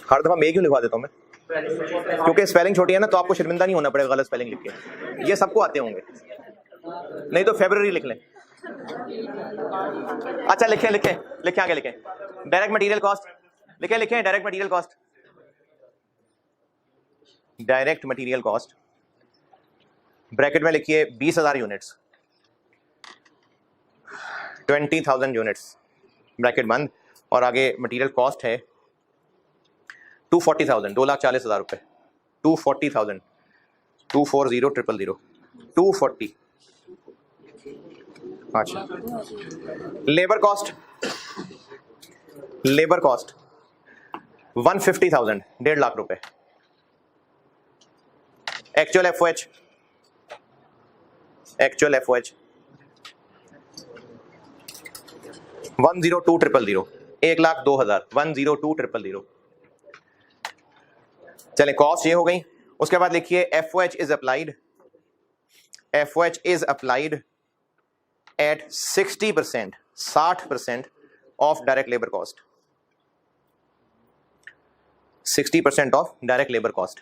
हर दफा मे क्यों लिखवा देता हूं मैं? क्योंकि स्पेलिंग छोटी है ना, तो आपको शर्मिंदा नहीं होना पड़ेगा गलत स्पेलिंग लिख के। ये सबको आते होंगे, नहीं तो फेब्रुअरी लिख लें। अच्छा लिखें लिखें लिखें, आगे लिखें। डायरेक्ट मटेरियल कॉस्ट लिखें, लिखें direct material cost. Direct material cost bracket में लिखिए 20,000 यूनिट्स, 20,000 यूनिट्स ब्रैकेट बंद, और आगे मटेरियल कॉस्ट है 240,000, 2,40,000 रुपए। 240,000, 240,000, 240। अच्छा, लेबर कॉस्ट 150,000, 1.5 लाख रुपए। Actual FOH 102,000, 1,02,000, 102,000। चलें, कॉस्ट ये हो गई। उसके बाद लिखिए FOH is applied at 60% of direct labour cost. 60% of direct labour cost.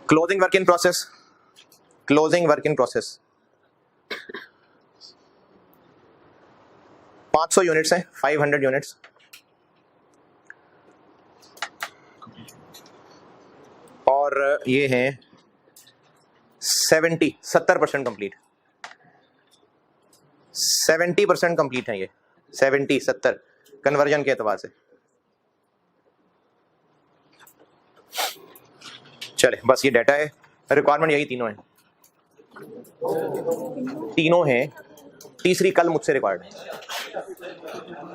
Closing work in process 500 units हैं, 500 यूनिट्स। और ये हैं 70% कंप्लीट। 70% कंप्लीट है ये, 70-70 कन्वर्जन के एतबार से। चले, बस ये डाटा है, रिक्वायरमेंट यही तीनों हैं। तीसरी कल मुझसे रिक्वायर्ड है।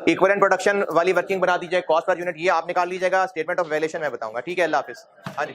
इक्विवेलेंट प्रोडक्शन वाली वर्किंग बना दीजिए, कॉस्ट पर यूनिट ये आप निकाल लीजिएगा, स्टेटमेंट ऑफ वैल्यूएशन मैं बताऊंगा। ठीक है, अल्लाह हाफिज। हाँ जी।